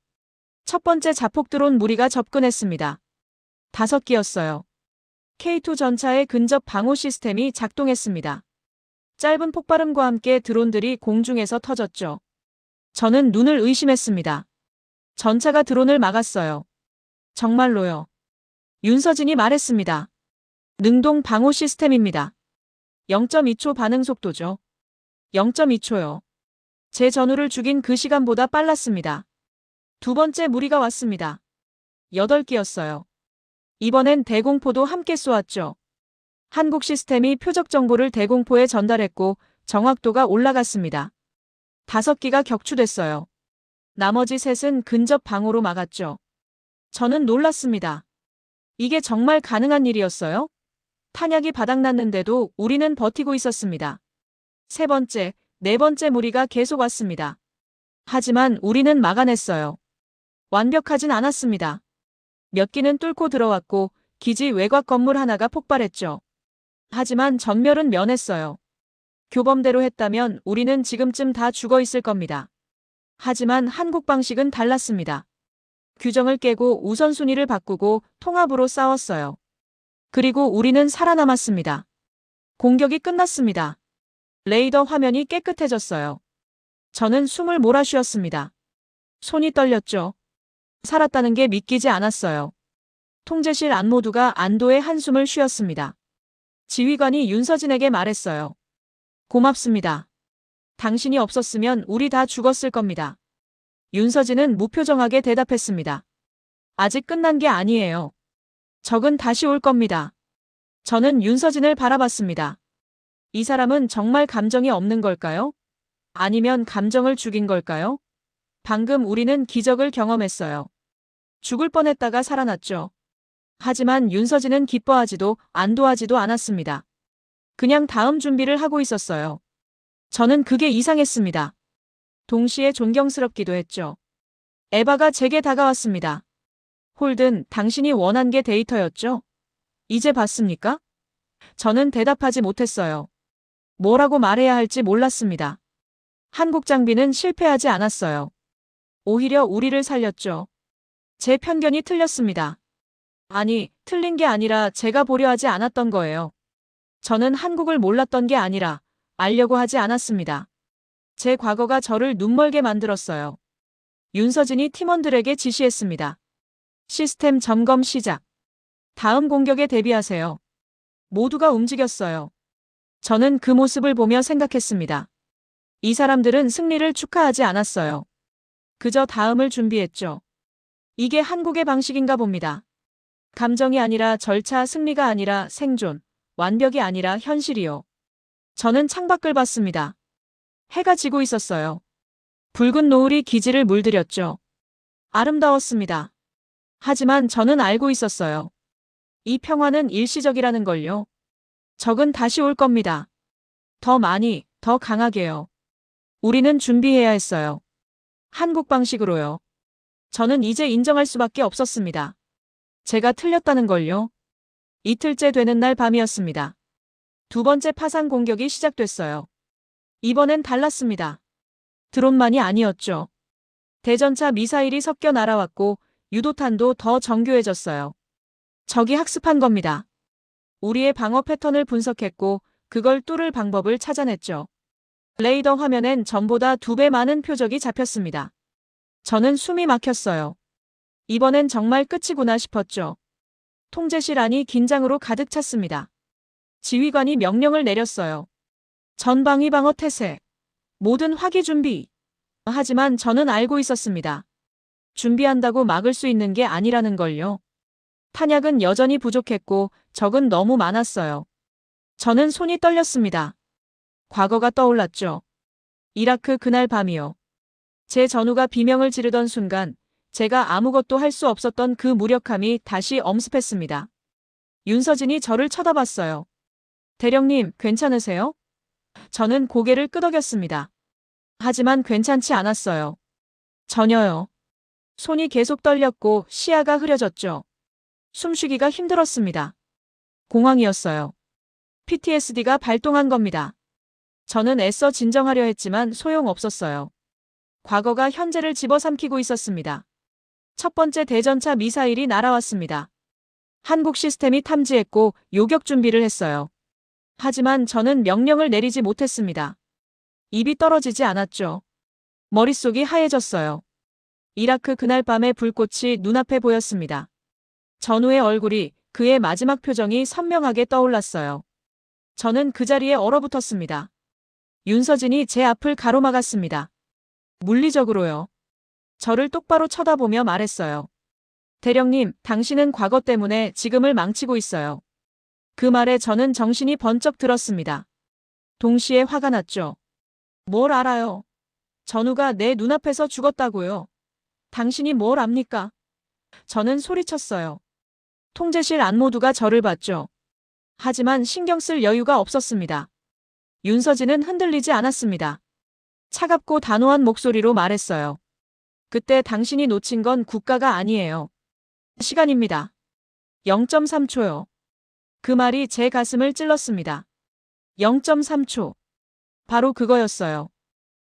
첫 번째 자폭 드론 무리가 접근했습니다. 5기였어요. K2 전차의 근접 방호 시스템이 작동했습니다. 짧은 폭발음과 함께 드론들이 공중에서 터졌죠. 저는 눈을 의심했습니다. 전차가 드론을 막았어요. 정말로요. 윤서진이 말했습니다. 능동 방호 시스템입니다. 0.2초 반응 속도죠. 0.2초요. 제 전우를 죽인 그 시간보다 빨랐습니다. 두 번째 무리가 왔습니다. 8기였어요. 이번엔 대공포도 함께 쏘았죠. 한국 시스템이 표적 정보를 대공포에 전달했고 정확도가 올라갔습니다. 5기가 격추됐어요. 나머지 셋은 근접 방호로 막았죠. 저는 놀랐습니다. 이게 정말 가능한 일이었어요? 탄약이 바닥났는데도 우리는 버티고 있었습니다. 세 번째, 네 번째 무리가 계속 왔습니다. 하지만 우리는 막아냈어요. 완벽하진 않았습니다. 몇 기는 뚫고 들어왔고 기지 외곽 건물 하나가 폭발했죠. 하지만 전멸은 면했어요. 교범대로 했다면 우리는 지금쯤 다 죽어 있을 겁니다. 하지만 한국 방식은 달랐습니다. 규정을 깨고 우선순위를 바꾸고 통합으로 싸웠어요. 그리고 우리는 살아남았습니다. 공격이 끝났습니다. 레이더 화면이 깨끗해졌어요. 저는 숨을 몰아쉬었습니다. 손이 떨렸죠. 살았다는 게 믿기지 않았어요. 통제실 안 모두가 안도의 한숨을 쉬었습니다. 지휘관이 윤서진에게 말했어요. 고맙습니다. 당신이 없었으면 우리 다 죽었을 겁니다. 윤서진은 무표정하게 대답했습니다. 아직 끝난 게 아니에요. 적은 다시 올 겁니다. 저는 윤서진을 바라봤습니다. 이 사람은 정말 감정이 없는 걸까요? 아니면 감정을 죽인 걸까요? 방금 우리는 기적을 경험했어요. 죽을 뻔했다가 살아났죠. 하지만 윤서진은 기뻐하지도 안도하지도 않았습니다. 그냥 다음 준비를 하고 있었어요. 저는 그게 이상했습니다. 동시에 존경스럽기도 했죠. 에바가 제게 다가왔습니다. 홀든, 당신이 원한 게 데이터였죠? 이제 봤습니까? 저는 대답하지 못했어요. 뭐라고 말해야 할지 몰랐습니다. 한국 장비는 실패하지 않았어요. 오히려 우리를 살렸죠. 제 편견이 틀렸습니다. 아니, 틀린 게 아니라 제가 보려 하지 않았던 거예요. 저는 한국을 몰랐던 게 아니라 알려고 하지 않았습니다. 제 과거가 저를 눈멀게 만들었어요. 윤서진이 팀원들에게 지시했습니다. 시스템 점검 시작. 다음 공격에 대비하세요. 모두가 움직였어요. 저는 그 모습을 보며 생각했습니다. 이 사람들은 승리를 축하하지 않았어요. 그저 다음을 준비했죠. 이게 한국의 방식인가 봅니다. 감정이 아니라 절차, 승리가 아니라 생존, 완벽이 아니라 현실이요. 저는 창밖을 봤습니다. 해가 지고 있었어요. 붉은 노을이 기지를 물들였죠. 아름다웠습니다. 하지만 저는 알고 있었어요. 이 평화는 일시적이라는 걸요. 적은 다시 올 겁니다. 더 많이, 더 강하게요. 우리는 준비해야 했어요. 한국 방식으로요. 저는 이제 인정할 수밖에 없었습니다. 제가 틀렸다는 걸요. 이틀째 되는 날 밤이었습니다. 두 번째 파상 공격이 시작됐어요. 이번엔 달랐습니다. 드론만이 아니었죠. 대전차 미사일이 섞여 날아왔고 유도탄도 더 정교해졌어요. 적이 학습한 겁니다. 우리의 방어 패턴을 분석했고 그걸 뚫을 방법을 찾아냈죠. 레이더 화면엔 전보다 2배 많은 표적이 잡혔습니다. 저는 숨이 막혔어요. 이번엔 정말 끝이구나 싶었죠. 통제실 안이 긴장으로 가득 찼습니다. 지휘관이 명령을 내렸어요. 전방위 방어 태세. 모든 화기 준비. 하지만 저는 알고 있었습니다. 준비한다고 막을 수 있는 게 아니라는 걸요. 탄약은 여전히 부족했고 적은 너무 많았어요. 저는 손이 떨렸습니다. 과거가 떠올랐죠. 이라크 그날 밤이요. 제 전우가 비명을 지르던 순간 제가 아무것도 할 수 없었던 그 무력함이 다시 엄습했습니다. 윤서진이 저를 쳐다봤어요. 대령님, 괜찮으세요? 저는 고개를 끄덕였습니다. 하지만 괜찮지 않았어요. 전혀요. 손이 계속 떨렸고 시야가 흐려졌죠. 숨쉬기가 힘들었습니다. 공황이었어요. PTSD가 발동한 겁니다. 저는 애써 진정하려 했지만 소용없었어요. 과거가 현재를 집어삼키고 있었습니다. 첫 번째 대전차 미사일이 날아왔습니다. 한국 시스템이 탐지했고 요격 준비를 했어요. 하지만 저는 명령을 내리지 못했습니다. 입이 떨어지지 않았죠. 머릿속이 하얘졌어요. 이라크 그날 밤의 불꽃이 눈앞에 보였습니다. 전우의 얼굴이, 그의 마지막 표정이 선명하게 떠올랐어요. 저는 그 자리에 얼어붙었습니다. 윤서진이 제 앞을 가로막았습니다. 물리적으로요. 저를 똑바로 쳐다보며 말했어요. 대령님, 당신은 과거 때문에 지금을 망치고 있어요. 그 말에 저는 정신이 번쩍 들었습니다. 동시에 화가 났죠. 뭘 알아요? 전우가 내 눈앞에서 죽었다고요. 당신이 뭘 압니까? 저는 소리쳤어요. 통제실 안 모두가 저를 봤죠. 하지만 신경 쓸 여유가 없었습니다. 윤서진은 흔들리지 않았습니다. 차갑고 단호한 목소리로 말했어요. 그때 당신이 놓친 건 국가가 아니에요. 시간입니다. 0.3초요. 그 말이 제 가슴을 찔렀습니다. 0.3초. 바로 그거였어요.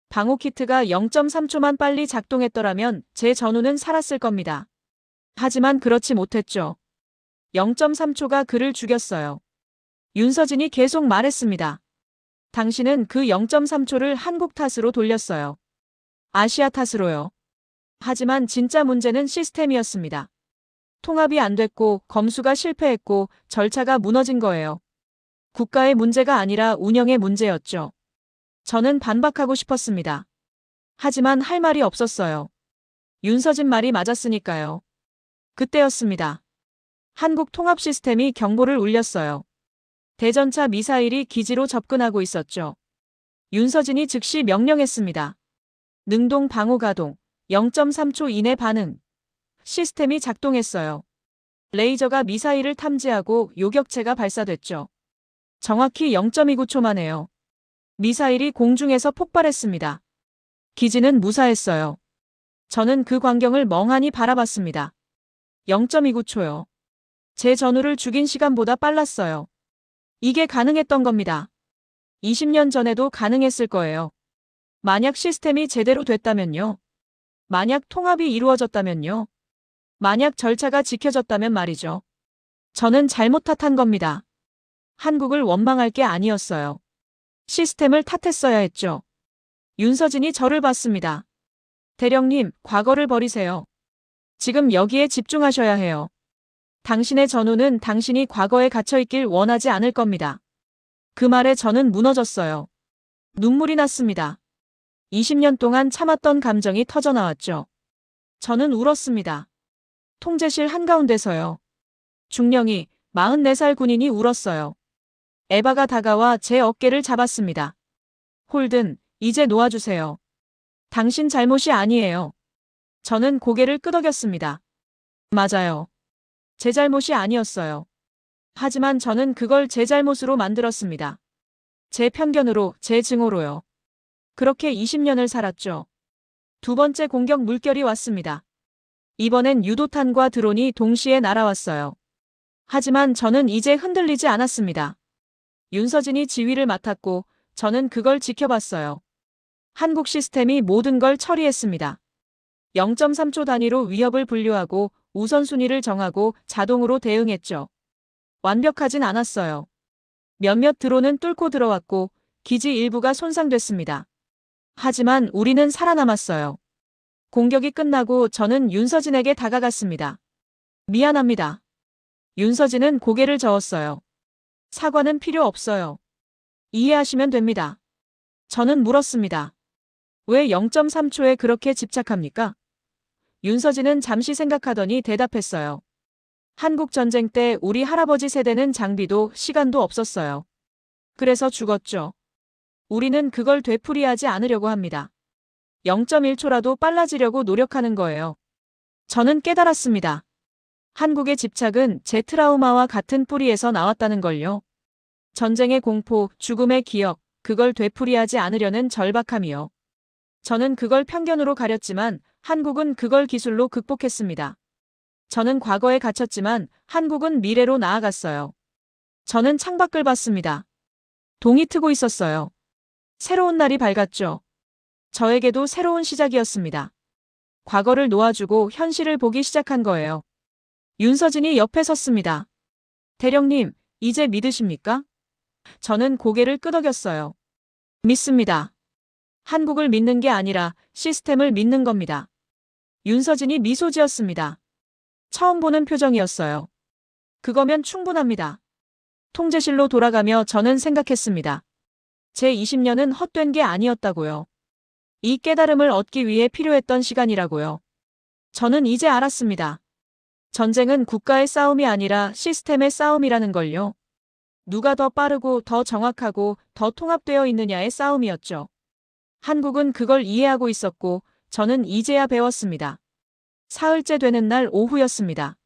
방호 키트가 0.3초만 빨리 작동했더라면 제 전우는 살았을 겁니다. 하지만 그렇지 못했죠. 0.3초가 그를 죽였어요. 윤서진이 계속 말했습니다. 당신은 그 0.3초를 한국 탓으로 돌렸어요. 아시아 탓으로요. 하지만 진짜 문제는 시스템이었습니다. 통합이 안 됐고 검수가 실패했고 절차가 무너진 거예요. 국가의 문제가 아니라 운영의 문제였죠. 저는 반박하고 싶었습니다. 하지만 할 말이 없었어요. 윤서진 말이 맞았으니까요. 그때였습니다. 한국 통합 시스템이 경보를 울렸어요. 대전차 미사일이 기지로 접근하고 있었죠. 윤서진이 즉시 명령했습니다. 능동 방호 가동, 0.3초 이내 반응. 시스템이 작동했어요. 레이저가 미사일을 탐지하고 요격체가 발사됐죠. 정확히 0.29초 만에요. 미사일이 공중에서 폭발했습니다. 기지는 무사했어요. 저는 그 광경을 멍하니 바라봤습니다. 0.29초요. 제 전우를 죽인 시간보다 빨랐어요. 이게 가능했던 겁니다. 20년 전에도 가능했을 거예요. 만약 시스템이 제대로 됐다면요. 만약 통합이 이루어졌다면요. 만약 절차가 지켜졌다면 말이죠. 저는 잘못 탓한 겁니다. 한국을 원망할 게 아니었어요. 시스템을 탓했어야 했죠. 윤서진이 저를 봤습니다. 대령님, 과거를 버리세요. 지금 여기에 집중하셔야 해요. 당신의 전우는 당신이 과거에 갇혀있길 원하지 않을 겁니다. 그 말에 저는 무너졌어요. 눈물이 났습니다. 20년 동안 참았던 감정이 터져나왔죠. 저는 울었습니다. 통제실 한가운데서요. 중령이 44살 군인이 울었어요. 에바가 다가와 제 어깨를 잡았습니다. 홀든, 이제 놓아주세요. 당신 잘못이 아니에요. 저는 고개를 끄덕였습니다. 맞아요. 제 잘못이 아니었어요. 하지만 저는 그걸 제 잘못으로 만들었습니다. 제 편견으로, 제 증오로요. 그렇게 20년을 살았죠. 두 번째 공격 물결이 왔습니다. 이번엔 유도탄과 드론이 동시에 날아왔어요. 하지만 저는 이제 흔들리지 않았습니다. 윤서진이 지휘를 맡았고 저는 그걸 지켜봤어요. 한국 시스템이 모든 걸 처리했습니다. 0.3초 단위로 위협을 분류하고 우선순위를 정하고 자동으로 대응했죠. 완벽하진 않았어요. 몇몇 드론은 뚫고 들어왔고 기지 일부가 손상됐습니다. 하지만 우리는 살아남았어요. 공격이 끝나고 저는 윤서진에게 다가갔습니다. 미안합니다. 윤서진은 고개를 저었어요. 사과는 필요 없어요. 이해하시면 됩니다. 저는 물었습니다. 왜 0.3초에 그렇게 집착합니까? 윤서진은 잠시 생각하더니 대답했어요. 한국 전쟁 때 우리 할아버지 세대는 장비도 시간도 없었어요. 그래서 죽었죠. 우리는 그걸 되풀이하지 않으려고 합니다. 0.1초라도 빨라지려고 노력하는 거예요. 저는 깨달았습니다. 한국의 집착은 제 트라우마와 같은 뿌리에서 나왔다는 걸요. 전쟁의 공포, 죽음의 기억, 그걸 되풀이하지 않으려는 절박함이요. 저는 그걸 편견으로 가렸지만 한국은 그걸 기술로 극복했습니다. 저는 과거에 갇혔지만 한국은 미래로 나아갔어요. 저는 창밖을 봤습니다. 동이 트고 있었어요. 새로운 날이 밝았죠. 저에게도 새로운 시작이었습니다. 과거를 놓아주고 현실을 보기 시작한 거예요. 윤서진이 옆에 섰습니다. 대령님, 이제 믿으십니까? 저는 고개를 끄덕였어요. 믿습니다. 한국을 믿는 게 아니라 시스템을 믿는 겁니다. 윤서진이 미소 지었습니다. 처음 보는 표정이었어요. 그거면 충분합니다. 통제실로 돌아가며 저는 생각했습니다. 제 20년은 헛된 게 아니었다고요. 이 깨달음을 얻기 위해 필요했던 시간이라고요. 저는 이제 알았습니다. 전쟁은 국가의 싸움이 아니라 시스템의 싸움이라는 걸요. 누가 더 빠르고 더 정확하고 더 통합되어 있느냐의 싸움이었죠. 한국은 그걸 이해하고 있었고 저는 이제야 배웠습니다. 사흘째 되는 날 오후였습니다.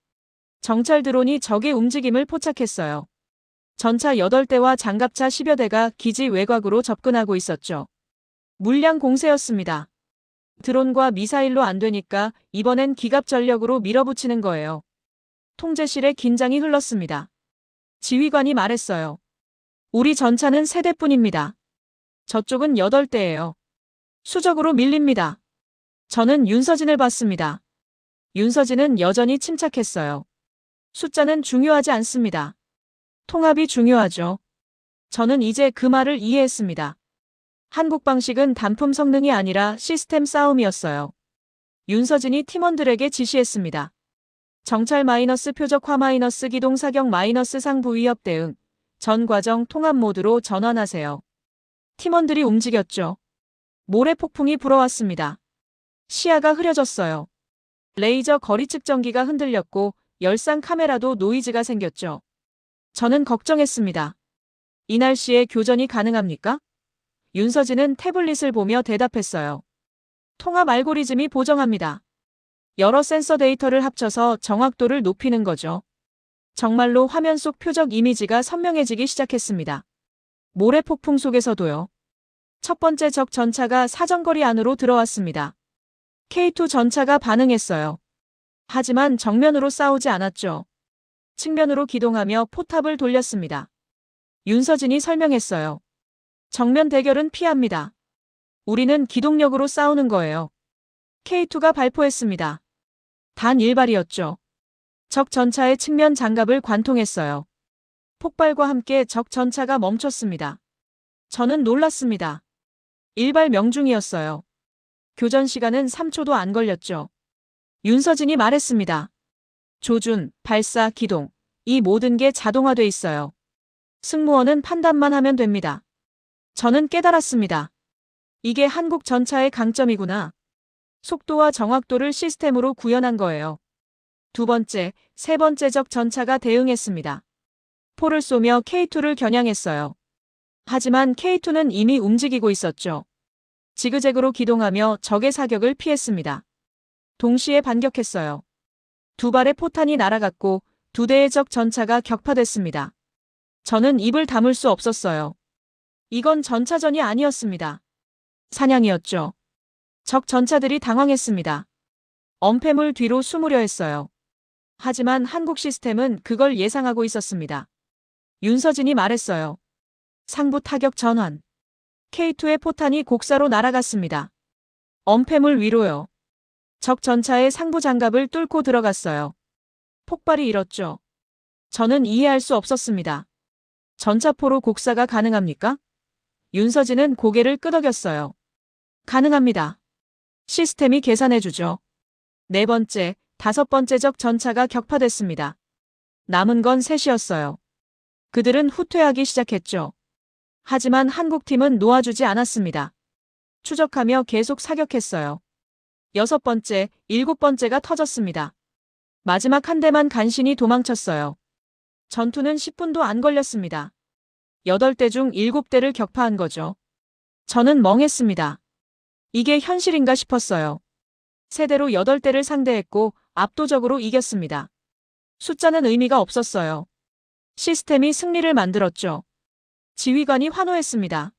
정찰 드론이 적의 움직임을 포착했어요. 전차 8대와 장갑차 10여 대가 기지 외곽으로 접근하고 있었죠. 물량 공세였습니다. 드론과 미사일로 안 되니까 이번엔 기갑 전력으로 밀어붙이는 거예요. 통제실에 긴장이 흘렀습니다. 지휘관이 말했어요. 우리 전차는 3대뿐입니다. 저쪽은 8대예요. 수적으로 밀립니다. 저는 윤서진을 봤습니다. 윤서진은 여전히 침착했어요. 숫자는 중요하지 않습니다. 통합이 중요하죠. 저는 이제 그 말을 이해했습니다. 한국 방식은 단품 성능이 아니라 시스템 싸움이었어요. 윤서진이 팀원들에게 지시했습니다. 정찰 마이너스 표적화 마이너스 기동 사격 마이너스 상부 위협 대응, 전 과정 통합 모드로 전환하세요. 팀원들이 움직였죠. 모래 폭풍이 불어왔습니다. 시야가 흐려졌어요. 레이저 거리 측정기가 흔들렸고 열상 카메라도 노이즈가 생겼죠. 저는 걱정했습니다. 이 날씨에 교전이 가능합니까? 윤서진은 태블릿을 보며 대답했어요. 통합 알고리즘이 보정합니다. 여러 센서 데이터를 합쳐서 정확도를 높이는 거죠. 정말로 화면 속 표적 이미지가 선명해지기 시작했습니다. 모래 폭풍 속에서도요. 첫 번째 적 전차가 사정거리 안으로 들어왔습니다. K2 전차가 반응했어요. 하지만 정면으로 싸우지 않았죠. 측면으로 기동하며 포탑을 돌렸습니다. 윤서진이 설명했어요. 정면 대결은 피합니다. 우리는 기동력으로 싸우는 거예요. K2가 발포했습니다. 단 1발이었죠. 적 전차의 측면 장갑을 관통했어요. 폭발과 함께 적 전차가 멈췄습니다. 저는 놀랐습니다. 1발 명중이었어요. 교전 시간은 3초도 안 걸렸죠. 윤서진이 말했습니다. 조준, 발사, 기동. 이 모든 게 자동화돼 있어요. 승무원은 판단만 하면 됩니다. 저는 깨달았습니다. 이게 한국 전차의 강점이구나. 속도와 정확도를 시스템으로 구현한 거예요. 두 번째, 세 번째 적 전차가 대응했습니다. 포를 쏘며 K2를 겨냥했어요. 하지만 K2는 이미 움직이고 있었죠. 지그재그로 기동하며 적의 사격을 피했습니다. 동시에 반격했어요. 두 발의 포탄이 날아갔고 두 대의 적 전차가 격파됐습니다. 저는 입을 다물 수 없었어요. 이건 전차전이 아니었습니다. 사냥이었죠. 적 전차들이 당황했습니다. 엄폐물 뒤로 숨으려 했어요. 하지만 한국 시스템은 그걸 예상하고 있었습니다. 윤서진이 말했어요. 상부 타격 전환. K2의 포탄이 곡사로 날아갔습니다. 엄폐물 위로요. 적 전차의 상부 장갑을 뚫고 들어갔어요. 폭발이 일었죠. 저는 이해할 수 없었습니다. 전차포로 곡사가 가능합니까? 윤서진은 고개를 끄덕였어요. 가능합니다. 시스템이 계산해주죠. 네 번째, 다섯 번째 적 전차가 격파됐습니다. 남은 건 셋이었어요. 그들은 후퇴하기 시작했죠. 하지만 한국팀은 놓아주지 않았습니다. 추적하며 계속 사격했어요. 여섯 번째, 일곱 번째가 터졌습니다. 마지막 한 대만 간신히 도망쳤어요. 전투는 10분도 안 걸렸습니다. 8대 중 7대를 격파한 거죠. 저는 멍했습니다. 이게 현실인가 싶었어요. 세대로 8대를 상대했고 압도적으로 이겼습니다. 숫자는 의미가 없었어요. 시스템이 승리를 만들었죠. 지휘관이 환호했습니다.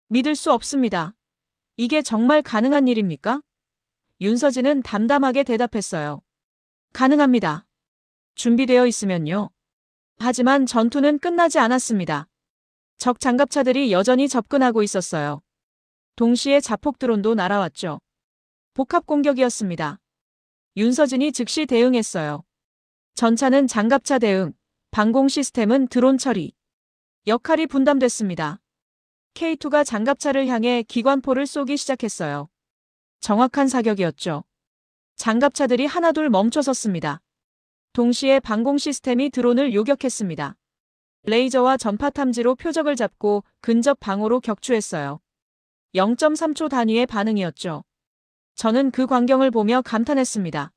믿을 수 없습니다. 이게 정말 가능한 일입니까? 윤서진은 담담하게 대답했어요. 가능합니다. 준비되어 있으면요. 하지만 전투는 끝나지 않았습니다. 적 장갑차들이 여전히 접근하고 있었어요. 동시에 자폭 드론도 날아왔죠. 복합 공격이었습니다. 윤서진이 즉시 대응했어요. 전차는 장갑차 대응, 방공 시스템은 드론 처리. 역할이 분담됐습니다. K2가 장갑차를 향해 기관포를 쏘기 시작했어요. 정확한 사격이었죠. 장갑차들이 하나둘 멈춰섰습니다. 동시에 방공 시스템이 드론을 요격했습니다. 레이저와 전파 탐지로 표적을 잡고 근접 방어로 격추했어요. 0.3초 단위의 반응이었죠. 저는 그 광경을 보며 감탄했습니다.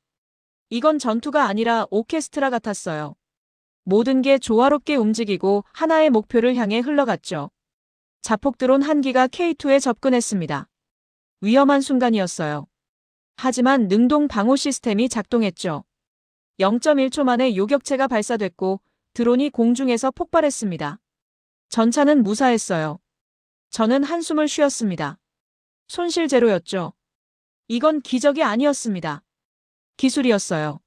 이건 전투가 아니라 오케스트라 같았어요. 모든 게 조화롭게 움직이고 하나의 목표를 향해 흘러갔죠. 자폭 드론 한 기가 K2에 접근했습니다. 위험한 순간이었어요. 하지만 능동 방호 시스템이 작동했죠. 0.1초 만에 요격체가 발사됐고 드론이 공중에서 폭발했습니다. 전차는 무사했어요. 저는 한숨을 쉬었습니다. 손실 제로였죠. 이건 기적이 아니었습니다. 기술이었어요.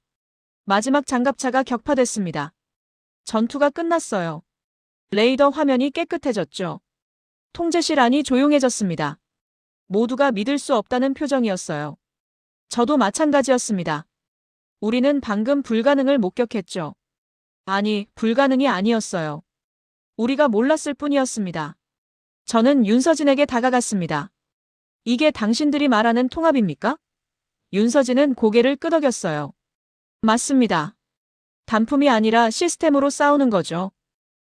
마지막 장갑차가 격파됐습니다. 전투가 끝났어요. 레이더 화면이 깨끗해졌죠. 통제실 안이 조용해졌습니다. 모두가 믿을 수 없다는 표정이었어요. 저도 마찬가지였습니다. 우리는 방금 불가능을 목격했죠. 아니, 불가능이 아니었어요. 우리가 몰랐을 뿐이었습니다. 저는 윤서진에게 다가갔습니다. 이게 당신들이 말하는 통합입니까? 윤서진은 고개를 끄덕였어요. 맞습니다. 단품이 아니라 시스템으로 싸우는 거죠.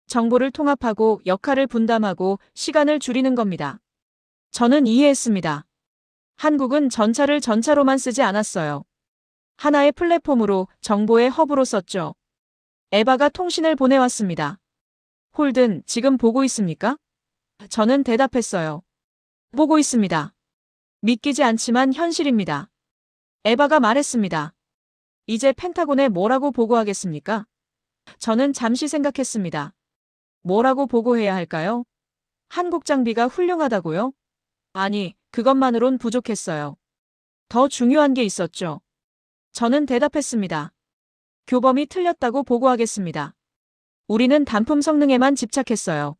정보를 통합하고 역할을 분담하고 시간을 줄이는 겁니다. 저는 이해했습니다. 한국은 전차를 전차로만 쓰지 않았어요. 하나의 플랫폼으로 정보의 허브로 썼죠. 에바가 통신을 보내왔습니다. 홀든, 지금 보고 있습니까? 저는 대답했어요. 보고 있습니다. 믿기지 않지만 현실입니다. 에바가 말했습니다. 이제 펜타곤에 뭐라고 보고하겠습니까? 저는 잠시 생각했습니다. 뭐라고 보고해야 할까요? 한국 장비가 훌륭하다고요? 아니, 그것만으론 부족했어요. 더 중요한 게 있었죠. 저는 대답했습니다. 교범이 틀렸다고 보고하겠습니다. 우리는 단품 성능에만 집착했어요.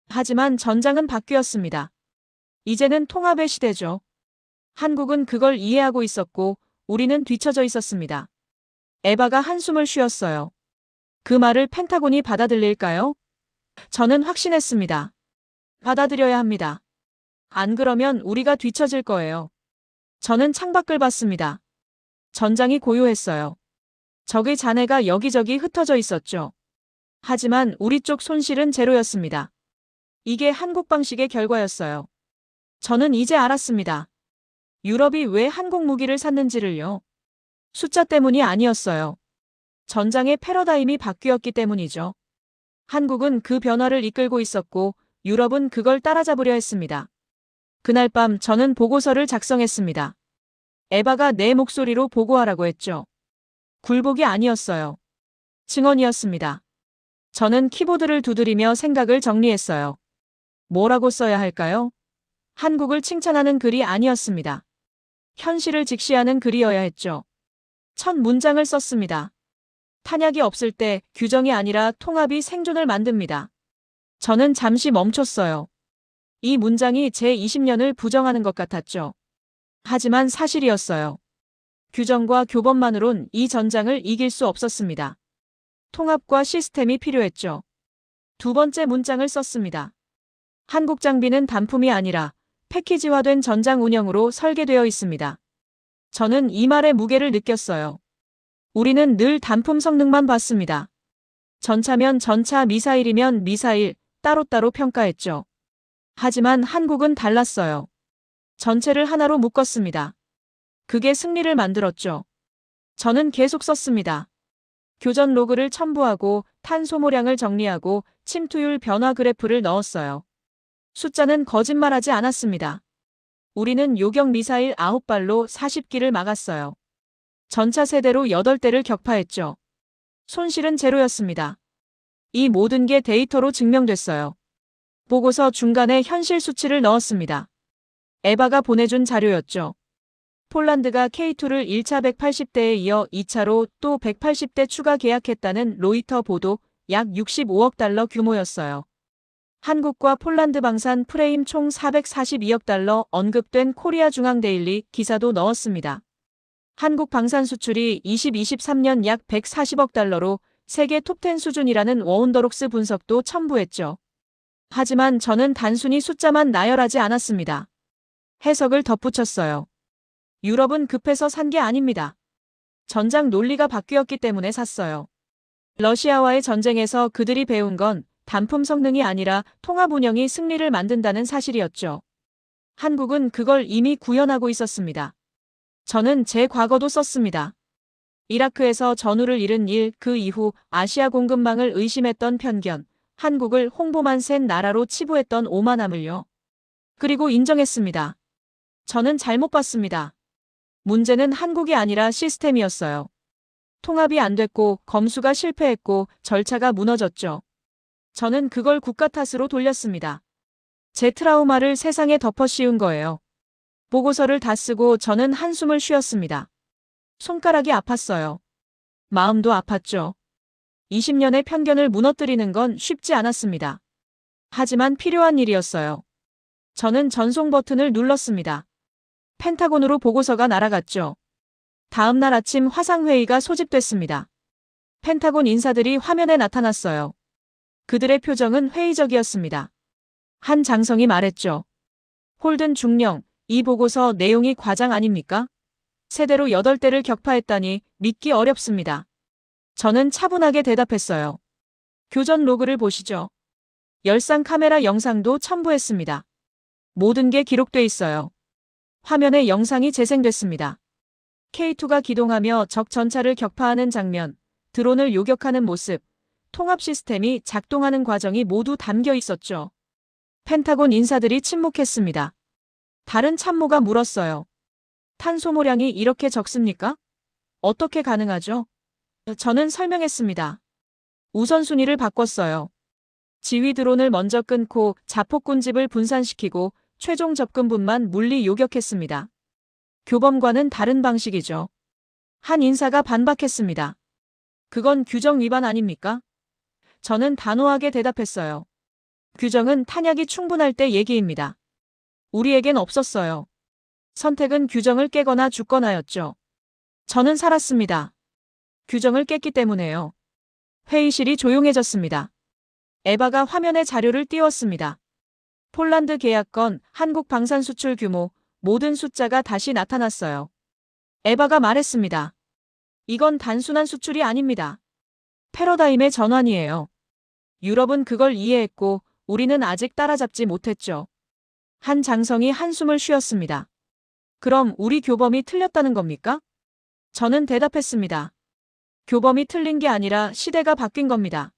하지만 전장은 바뀌었습니다. 이제는 통합의 시대죠. 한국은 그걸 이해하고 있었고 우리는 뒤처져 있었습니다. 에바가 한숨을 쉬었어요. 그 말을 펜타곤이 받아들일까요? 저는 확신했습니다. 받아들여야 합니다. 안 그러면 우리가 뒤처질 거예요. 저는 창밖을 봤습니다. 전장이 고요했어요. 적의 잔해가 여기저기 흩어져 있었죠. 하지만 우리 쪽 손실은 제로였습니다. 이게 한국 방식의 결과였어요. 저는 이제 알았습니다. 유럽이 왜 한국 무기를 샀는지를요. 숫자 때문이 아니었어요. 전장의 패러다임이 바뀌었기 때문이죠. 한국은 그 변화를 이끌고 있었고 유럽은 그걸 따라잡으려 했습니다. 그날 밤 저는 보고서를 작성했습니다. 에바가 내 목소리로 보고하라고 했죠. 굴복이 아니었어요. 증언이었습니다. 저는 키보드를 두드리며 생각을 정리했어요. 뭐라고 써야 할까요? 한국을 칭찬하는 글이 아니었습니다. 현실을 직시하는 글이어야 했죠. 첫 문장을 썼습니다. 탄약이 없을 때 규정이 아니라 통합이 생존을 만듭니다. 저는 잠시 멈췄어요. 이 문장이 제 20년을 부정하는 것 같았죠. 하지만 사실이었어요. 규정과 교범만으론 이 전장을 이길 수 없었습니다. 통합과 시스템이 필요했죠. 두 번째 문장을 썼습니다. 한국 장비는 단품이 아니라 패키지화된 전장 운영으로 설계되어 있습니다. 저는 이 말의 무게를 느꼈어요. 우리는 늘 단품 성능만 봤습니다. 전차면 전차, 미사일이면 미사일, 따로따로 평가했죠. 하지만 한국은 달랐어요. 전체를 하나로 묶었습니다. 그게 승리를 만들었죠. 저는 계속 썼습니다. 교전 로그를 첨부하고 탄 소모량을 정리하고 침투율 변화 그래프를 넣었어요. 숫자는 거짓말하지 않았습니다. 우리는 요격 미사일 9발로 40기를 막았어요. 전차 세대로 8대를 격파했죠. 손실은 제로였습니다. 이 모든 게 데이터로 증명됐어요. 보고서 중간에 현실 수치를 넣었습니다. 에바가 보내준 자료였죠. 폴란드가 K2를 1차 180대에 이어 2차로 또 180대 추가 계약했다는 로이터 보도, 약 65억 달러 규모였어요. 한국과 폴란드 방산 프레임 총 442억 달러 언급된 코리아 중앙데일리 기사도 넣었습니다. 한국 방산 수출이 2023년 약 140억 달러로 세계 톱10 수준이라는 워운더록스 분석도 첨부했죠. 하지만 저는 단순히 숫자만 나열하지 않았습니다. 해석을 덧붙였어요. 유럽은 급해서 산 게 아닙니다. 전장 논리가 바뀌었기 때문에 샀어요. 러시아와의 전쟁에서 그들이 배운 건 단품 성능이 아니라 통합 운영이 승리를 만든다는 사실이었죠. 한국은 그걸 이미 구현하고 있었습니다. 저는 제 과거도 썼습니다. 이라크에서 전우를 잃은 일, 그 이후 아시아 공급망을 의심했던 편견, 한국을 홍보만 센 나라로 치부했던 오만함을요. 그리고 인정했습니다. 저는 잘못 봤습니다. 문제는 한국이 아니라 시스템이었어요. 통합이 안 됐고 검수가 실패했고 절차가 무너졌죠. 저는 그걸 국가 탓으로 돌렸습니다. 제 트라우마를 세상에 덮어 씌운 거예요. 보고서를 다 쓰고 저는 한숨을 쉬었습니다. 손가락이 아팠어요. 마음도 아팠죠. 20년의 편견을 무너뜨리는 건 쉽지 않았습니다. 하지만 필요한 일이었어요. 저는 전송 버튼을 눌렀습니다. 펜타곤으로 보고서가 날아갔죠. 다음 날 아침 화상회의가 소집됐습니다. 펜타곤 인사들이 화면에 나타났어요. 그들의 표정은 회의적이었습니다. 한 장성이 말했죠. 홀든 중령, 이 보고서 내용이 과장 아닙니까? 세대로 8대를 격파했다니 믿기 어렵습니다. 저는 차분하게 대답했어요. 교전 로그를 보시죠. 열상 카메라 영상도 첨부했습니다. 모든 게 기록돼 있어요. 화면에 영상이 재생됐습니다. K2가 기동하며 적 전차를 격파하는 장면, 드론을 요격하는 모습, 통합 시스템이 작동하는 과정이 모두 담겨 있었죠. 펜타곤 인사들이 침묵했습니다. 다른 참모가 물었어요. 탄 소모량이 이렇게 적습니까? 어떻게 가능하죠? 저는 설명했습니다. 우선순위를 바꿨어요. 지휘 드론을 먼저 끊고 자폭군집을 분산시키고 최종 접근분만 물리 요격했습니다. 교범과는 다른 방식이죠. 한 인사가 반박했습니다. 그건 규정 위반 아닙니까? 저는 단호하게 대답했어요. 규정은 탄약이 충분할 때 얘기입니다. 우리에겐 없었어요. 선택은 규정을 깨거나 죽거나였죠. 저는 살았습니다. 규정을 깼기 때문에요. 회의실이 조용해졌습니다. 에바가 화면에 자료를 띄웠습니다. 폴란드 계약건, 한국 방산 수출 규모, 모든 숫자가 다시 나타났어요. 에바가 말했습니다. 이건 단순한 수출이 아닙니다. 패러다임의 전환이에요. 유럽은 그걸 이해했고 우리는 아직 따라잡지 못했죠. 한 장성이 한숨을 쉬었습니다. 그럼 우리 교범이 틀렸다는 겁니까? 저는 대답했습니다. 교범이 틀린 게 아니라 시대가 바뀐 겁니다.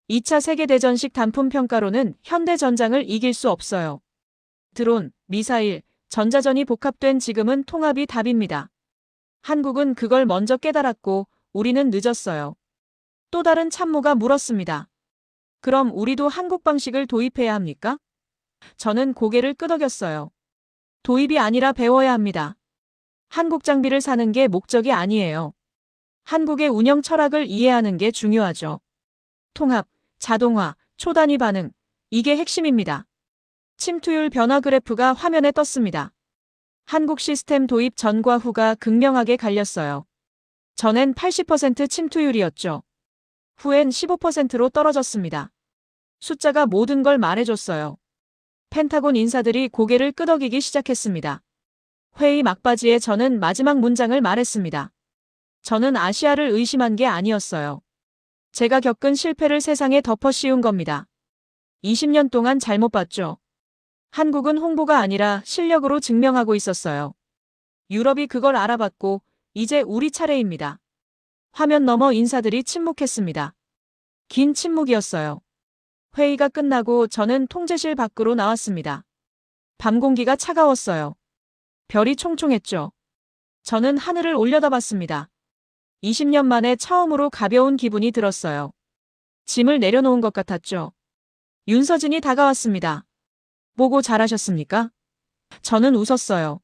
2차 세계대전식 단품 평가로는 현대전장을 이길 수 없어요. 드론, 미사일, 전자전이 복합된 지금은 통합이 답입니다. 한국은 그걸 먼저 깨달았고 우리는 늦었어요. 또 다른 참모가 물었습니다. 그럼 우리도 한국 방식을 도입해야 합니까? 저는 고개를 끄덕였어요. 도입이 아니라 배워야 합니다. 한국 장비를 사는 게 목적이 아니에요. 한국의 운영 철학을 이해하는 게 중요하죠. 통합, 자동화, 초단위 반응, 이게 핵심입니다. 침투율 변화 그래프가 화면에 떴습니다. 한국 시스템 도입 전과 후가 극명하게 갈렸어요. 전엔 80% 침투율이었죠. 후엔 15%로 떨어졌습니다. 숫자가 모든 걸 말해줬어요. 펜타곤 인사들이 고개를 끄덕이기 시작했습니다. 회의 막바지에 저는 마지막 문장을 말했습니다. 저는 아시아를 의심한 게 아니었어요. 제가 겪은 실패를 세상에 덮어 씌운 겁니다. 20년 동안 잘못 봤죠. 한국은 홍보가 아니라 실력으로 증명하고 있었어요. 유럽이 그걸 알아봤고 이제 우리 차례입니다. 화면 너머 인사들이 침묵했습니다. 긴 침묵이었어요. 회의가 끝나고 저는 통제실 밖으로 나왔습니다. 밤 공기가 차가웠어요. 별이 총총했죠. 저는 하늘을 올려다봤습니다. 20년 만에 처음으로 가벼운 기분이 들었어요. 짐을 내려놓은 것 같았죠. 윤서진이 다가왔습니다. 보고 잘하셨습니까? 저는 웃었어요.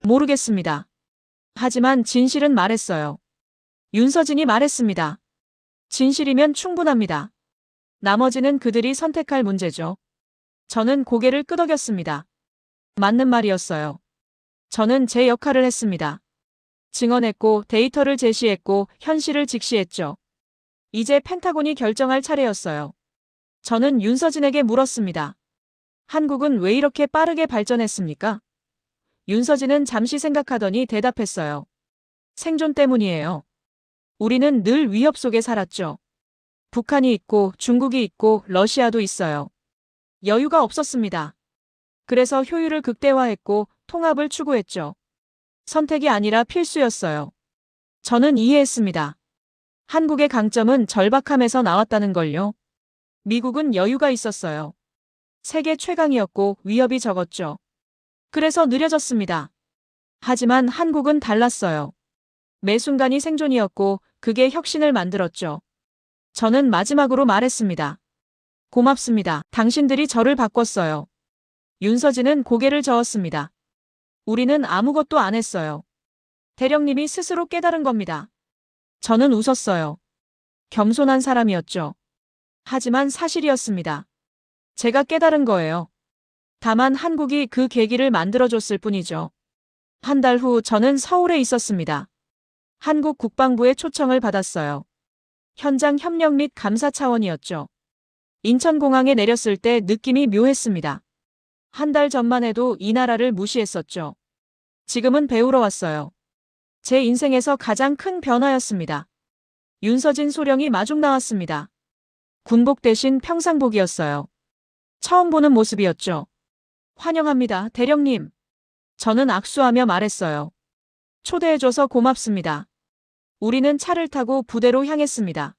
모르겠습니다. 하지만 진실은 말했어요. 윤서진이 말했습니다. 진실이면 충분합니다. 나머지는 그들이 선택할 문제죠. 저는 고개를 끄덕였습니다. 맞는 말이었어요. 저는 제 역할을 했습니다. 증언했고 데이터를 제시했고 현실을 직시했죠. 이제 펜타곤이 결정할 차례였어요. 저는 윤서진에게 물었습니다. 한국은 왜 이렇게 빠르게 발전했습니까? 윤서진은 잠시 생각하더니 대답했어요. 생존 때문이에요. 우리는 늘 위협 속에 살았죠. 북한이 있고 중국이 있고 러시아도 있어요. 여유가 없었습니다. 그래서 효율을 극대화했고 통합을 추구했죠. 선택이 아니라 필수였어요. 저는 이해했습니다. 한국의 강점은 절박함에서 나왔다는 걸요. 미국은 여유가 있었어요. 세계 최강이었고 위협이 적었죠. 그래서 느려졌습니다. 하지만 한국은 달랐어요. 매 순간이 생존이었고 그게 혁신을 만들었죠. 저는 마지막으로 말했습니다. 고맙습니다. 당신들이 저를 바꿨어요. 윤서진은 고개를 저었습니다. 우리는 아무것도 안 했어요. 대령님이 스스로 깨달은 겁니다. 저는 웃었어요. 겸손한 사람이었죠. 하지만 사실이었습니다. 제가 깨달은 거예요. 다만 한국이 그 계기를 만들어줬을 뿐이죠. 한 달 후 저는 서울에 있었습니다. 한국 국방부의 초청을 받았어요. 현장 협력 및 감사 차원이었죠. 인천공항에 내렸을 때 느낌이 묘했습니다. 한 달 전만 해도 이 나라를 무시했었죠. 지금은 배우러 왔어요. 제 인생에서 가장 큰 변화였습니다. 윤서진 소령이 마중 나왔습니다. 군복 대신 평상복이었어요. 처음 보는 모습이었죠. 환영합니다, 대령님. 저는 악수하며 말했어요. 초대해줘서 고맙습니다. 우리는 차를 타고 부대로 향했습니다.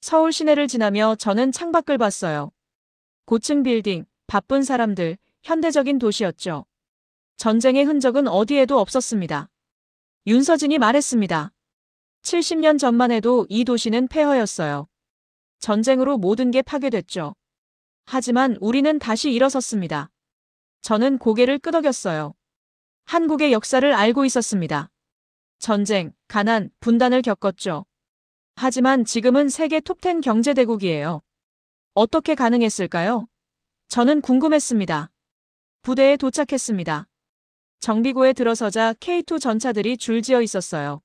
서울 시내를 지나며 저는 창밖을 봤어요. 고층 빌딩, 바쁜 사람들, 현대적인 도시였죠. 전쟁의 흔적은 어디에도 없었습니다. 윤서진이 말했습니다. 70년 전만 해도 이 도시는 폐허였어요. 전쟁으로 모든 게 파괴됐죠. 하지만 우리는 다시 일어섰습니다. 저는 고개를 끄덕였어요. 한국의 역사를 알고 있었습니다. 전쟁, 가난, 분단을 겪었죠. 하지만 지금은 세계 톱10 경제대국이에요. 어떻게 가능했을까요? 저는 궁금했습니다. 부대에 도착했습니다. 정비고에 들어서자 K2 전차들이 줄지어 있었어요.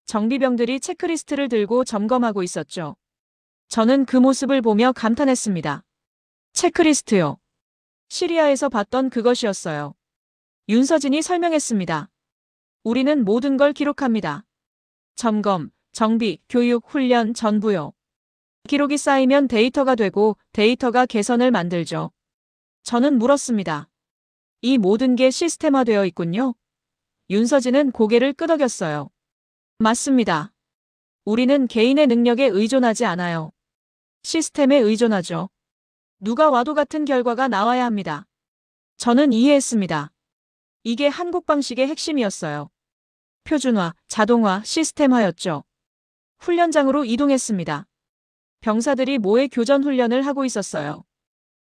정비병들이 체크리스트를 들고 점검하고 있었죠. 저는 그 모습을 보며 감탄했습니다. 체크리스트요. 시리아에서 봤던 그것이었어요. 윤서진이 설명했습니다. 우리는 모든 걸 기록합니다. 점검, 정비, 교육, 훈련 전부요. 기록이 쌓이면 데이터가 되고 데이터가 개선을 만들죠. 저는 물었습니다. 이 모든 게 시스템화되어 있군요. 윤서진은 고개를 끄덕였어요. 맞습니다. 우리는 개인의 능력에 의존하지 않아요. 시스템에 의존하죠. 누가 와도 같은 결과가 나와야 합니다. 저는 이해했습니다. 이게 한국 방식의 핵심이었어요. 표준화, 자동화, 시스템화였죠. 훈련장으로 이동했습니다. 병사들이 모의 교전 훈련을 하고 있었어요.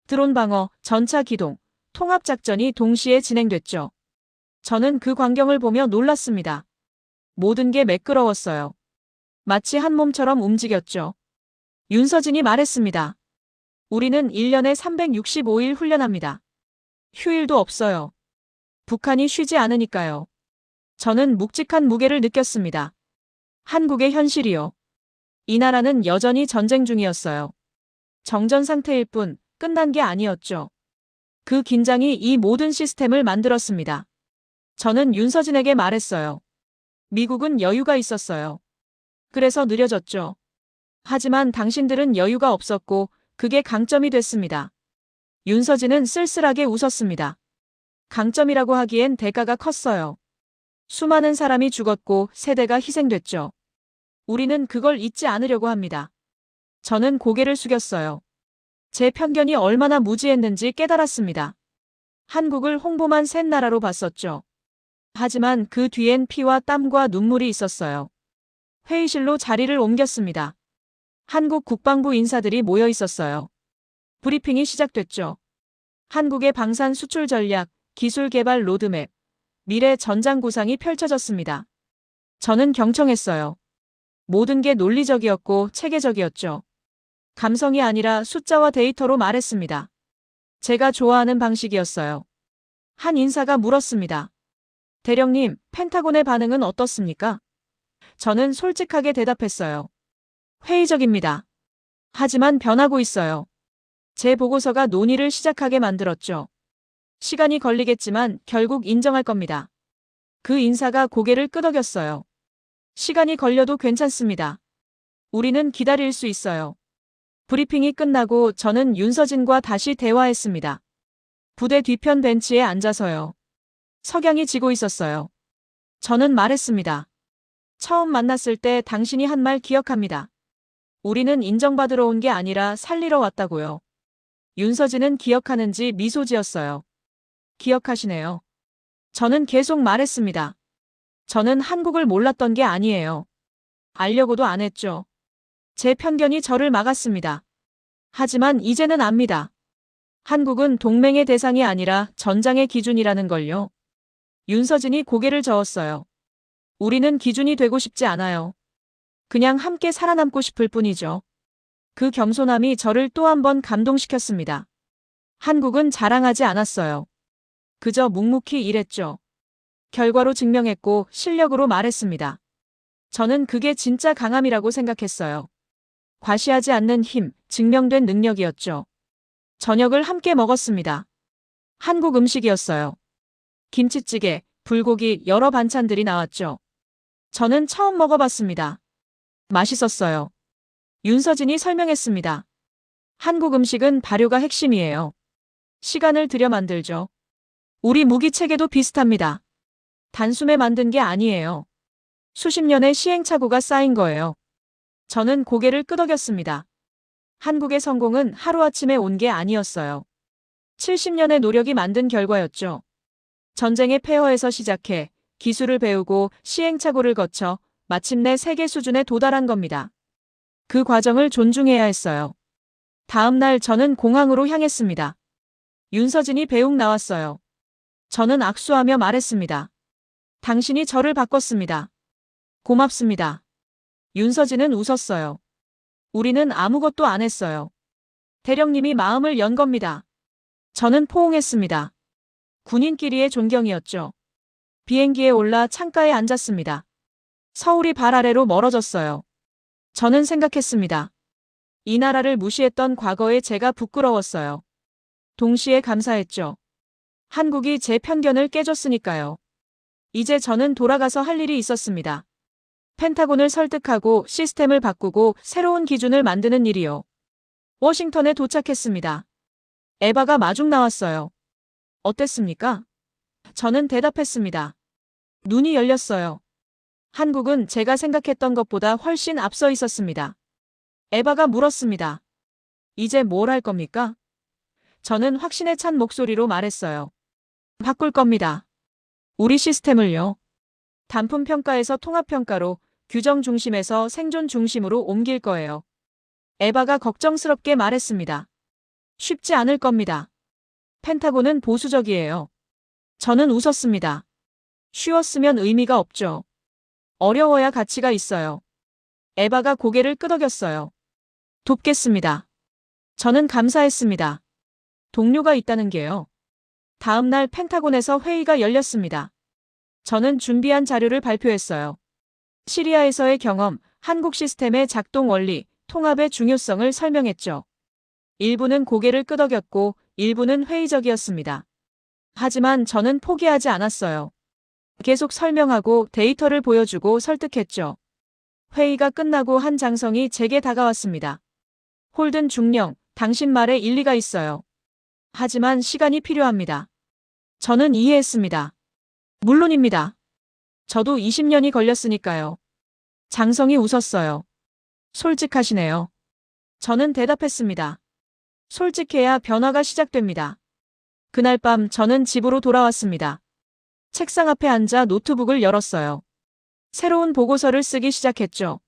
드론 방어, 전차 기동, 통합작전이 동시에 진행됐죠. 저는 그 광경을 보며 놀랐습니다. 모든 게 매끄러웠어요. 마치 한 몸처럼 움직였죠. 윤서진이 말했습니다. 우리는 1년에 365일 훈련합니다. 휴일도 없어요. 북한이 쉬지 않으니까요. 저는 묵직한 무게를 느꼈습니다. 한국의 현실이요. 이 나라는 여전히 전쟁 중이었어요. 정전 상태일 뿐 끝난 게 아니었죠. 그 긴장이 이 모든 시스템을 만들었습니다. 저는 윤서진에게 말했어요. 미국은 여유가 있었어요. 그래서 느려졌죠. 하지만 당신들은 여유가 없었고 그게 강점이 됐습니다. 윤서진은 쓸쓸하게 웃었습니다. 강점이라고 하기엔 대가가 컸어요. 수많은 사람이 죽었고 세대가 희생됐죠. 우리는 그걸 잊지 않으려고 합니다. 저는 고개를 숙였어요. 제 편견이 얼마나 무지했는지 깨달았습니다. 한국을 홍보만 센 나라로 봤었죠. 하지만 그 뒤엔 피와 땀과 눈물이 있었어요. 회의실로 자리를 옮겼습니다. 한국 국방부 인사들이 모여 있었어요. 브리핑이 시작됐죠. 한국의 방산 수출 전략, 기술 개발 로드맵, 미래 전장 구상이 펼쳐졌습니다. 저는 경청했어요. 모든 게 논리적이었고 체계적이었죠. 감성이 아니라 숫자와 데이터로 말했습니다. 제가 좋아하는 방식이었어요. 한 인사가 물었습니다. 대령님, 펜타곤의 반응은 어떻습니까? 저는 솔직하게 대답했어요. 회의적입니다. 하지만 변하고 있어요. 제 보고서가 논의를 시작하게 만들었죠. 시간이 걸리겠지만 결국 인정할 겁니다. 그 인사가 고개를 끄덕였어요. 시간이 걸려도 괜찮습니다. 우리는 기다릴 수 있어요. 브리핑이 끝나고 저는 윤서진과 다시 대화했습니다. 부대 뒤편 벤치에 앉아서요. 석양이 지고 있었어요. 저는 말했습니다. 처음 만났을 때 당신이 한 말 기억합니다. 우리는 인정받으러 온 게 아니라 살리러 왔다고요. 윤서진은 기억하는지 미소 지었어요. 기억하시네요. 저는 계속 말했습니다. 저는 한국을 몰랐던 게 아니에요. 알려고도 안 했죠. 제 편견이 저를 막았습니다. 하지만 이제는 압니다. 한국은 동맹의 대상이 아니라 전장의 기준이라는 걸요. 윤서진이 고개를 저었어요. 우리는 기준이 되고 싶지 않아요. 그냥 함께 살아남고 싶을 뿐이죠. 그 겸손함이 저를 또 한 번 감동시켰습니다. 한국은 자랑하지 않았어요. 그저 묵묵히 일했죠. 결과로 증명했고 실력으로 말했습니다. 저는 그게 진짜 강함이라고 생각했어요. 과시하지 않는 힘, 증명된 능력이었죠. 저녁을 함께 먹었습니다. 한국 음식이었어요. 김치찌개, 불고기, 여러 반찬들이 나왔죠. 저는 처음 먹어봤습니다. 맛있었어요. 윤서진이 설명했습니다. 한국 음식은 발효가 핵심이에요. 시간을 들여 만들죠. 우리 무기 체계도 비슷합니다. 단숨에 만든 게 아니에요. 수십 년의 시행착오가 쌓인 거예요. 저는 고개를 끄덕였습니다. 한국의 성공은 하루아침에 온 게 아니었어요. 70년의 노력이 만든 결과였죠. 전쟁의 폐허에서 시작해 기술을 배우고 시행착오를 거쳐 마침내 세계 수준에 도달한 겁니다. 그 과정을 존중해야 했어요. 다음 날 저는 공항으로 향했습니다. 윤서진이 배웅 나왔어요. 저는 악수하며 말했습니다. 당신이 저를 바꿨습니다. 고맙습니다. 윤서진은 웃었어요. 우리는 아무것도 안 했어요. 대령님이 마음을 연 겁니다. 저는 포옹했습니다. 군인끼리의 존경이었죠. 비행기에 올라 창가에 앉았습니다. 서울이 발 아래로 멀어졌어요. 저는 생각했습니다. 이 나라를 무시했던 과거에 제가 부끄러웠어요. 동시에 감사했죠. 한국이 제 편견을 깨줬으니까요. 이제 저는 돌아가서 할 일이 있었습니다. 펜타곤을 설득하고 시스템을 바꾸고 새로운 기준을 만드는 일이요. 워싱턴에 도착했습니다. 에바가 마중 나왔어요. 어땠습니까? 저는 대답했습니다. 눈이 열렸어요. 한국은 제가 생각했던 것보다 훨씬 앞서 있었습니다. 에바가 물었습니다. 이제 뭘 할 겁니까? 저는 확신에 찬 목소리로 말했어요. 바꿀 겁니다. 우리 시스템을요. 단품 평가에서 통합 평가로, 규정 중심에서 생존 중심으로 옮길 거예요. 에바가 걱정스럽게 말했습니다. 쉽지 않을 겁니다. 펜타곤은 보수적이에요. 저는 웃었습니다. 쉬웠으면 의미가 없죠. 어려워야 가치가 있어요. 에바가 고개를 끄덕였어요. 돕겠습니다. 저는 감사했습니다. 동료가 있다는 게요. 다음 날 펜타곤에서 회의가 열렸습니다. 저는 준비한 자료를 발표했어요. 시리아에서의 경험, 한국 시스템의 작동 원리, 통합의 중요성을 설명했죠. 일부는 고개를 끄덕였고 일부는 회의적이었습니다. 하지만 저는 포기하지 않았어요. 계속 설명하고 데이터를 보여주고 설득했죠. 회의가 끝나고 한 장성이 제게 다가왔습니다. 홀든 중령, 당신 말에 일리가 있어요. 하지만 시간이 필요합니다. 저는 이해했습니다. 물론입니다. 저도 20년이 걸렸으니까요. 장성이 웃었어요. 솔직하시네요. 저는 대답했습니다. 솔직해야 변화가 시작됩니다. 그날 밤 저는 집으로 돌아왔습니다. 책상 앞에 앉아 노트북을 열었어요. 새로운 보고서를 쓰기 시작했죠.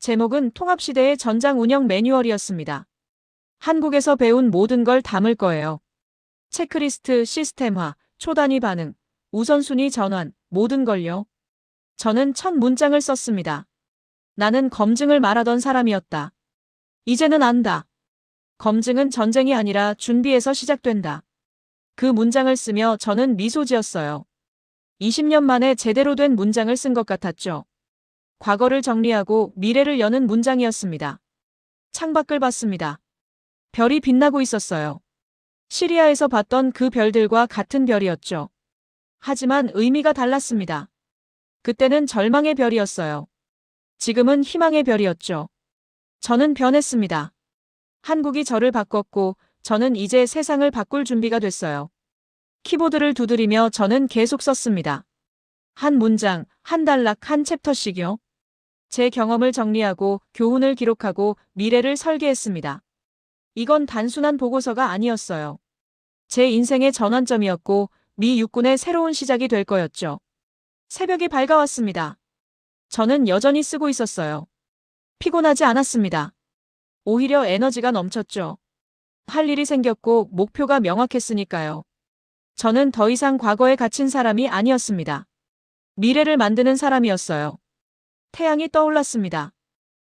제목은 통합시대의 전장 운영 매뉴얼이었습니다. 한국에서 배운 모든 걸 담을 거예요. 체크리스트, 시스템화, 초단위 반응, 우선순위 전환, 모든 걸요. 저는 첫 문장을 썼습니다. 나는 검증을 말하던 사람이었다. 이제는 안다. 검증은 전쟁이 아니라 준비에서 시작된다. 그 문장을 쓰며 저는 미소 지었어요. 20년 만에 제대로 된 문장을 쓴 것 같았죠. 과거를 정리하고 미래를 여는 문장이었습니다. 창밖을 봤습니다. 별이 빛나고 있었어요. 시리아에서 봤던 그 별들과 같은 별이었죠. 하지만 의미가 달랐습니다. 그때는 절망의 별이었어요. 지금은 희망의 별이었죠. 저는 변했습니다. 한국이 저를 바꿨고 저는 이제 세상을 바꿀 준비가 됐어요. 키보드를 두드리며 저는 계속 썼습니다. 한 문장, 한 단락, 한 챕터씩요. 제 경험을 정리하고 교훈을 기록하고 미래를 설계했습니다. 이건 단순한 보고서가 아니었어요. 제 인생의 전환점이었고 미 육군의 새로운 시작이 될 거였죠. 새벽이 밝아왔습니다. 저는 여전히 쓰고 있었어요. 피곤하지 않았습니다. 오히려 에너지가 넘쳤죠. 할 일이 생겼고 목표가 명확했으니까요. 저는 더 이상 과거에 갇힌 사람이 아니었습니다. 미래를 만드는 사람이었어요. 태양이 떠올랐습니다.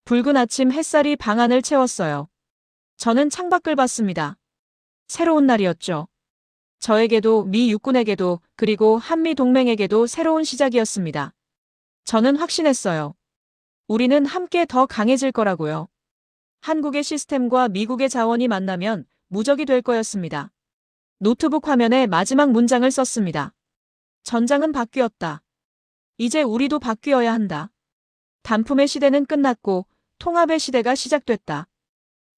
붉은 아침 햇살이 방 안을 채웠어요. 저는 창밖을 봤습니다. 새로운 날이었죠. 저에게도 미 육군에게도 그리고 한미 동맹에게도 새로운 시작이었습니다. 저는 확신했어요. 우리는 함께 더 강해질 거라고요. 한국의 시스템과 미국의 자원이 만나면 무적이 될 거였습니다. 노트북 화면에 마지막 문장을 썼습니다. 전장은 바뀌었다. 이제 우리도 바뀌어야 한다. 단품의 시대는 끝났고 통합의 시대가 시작됐다.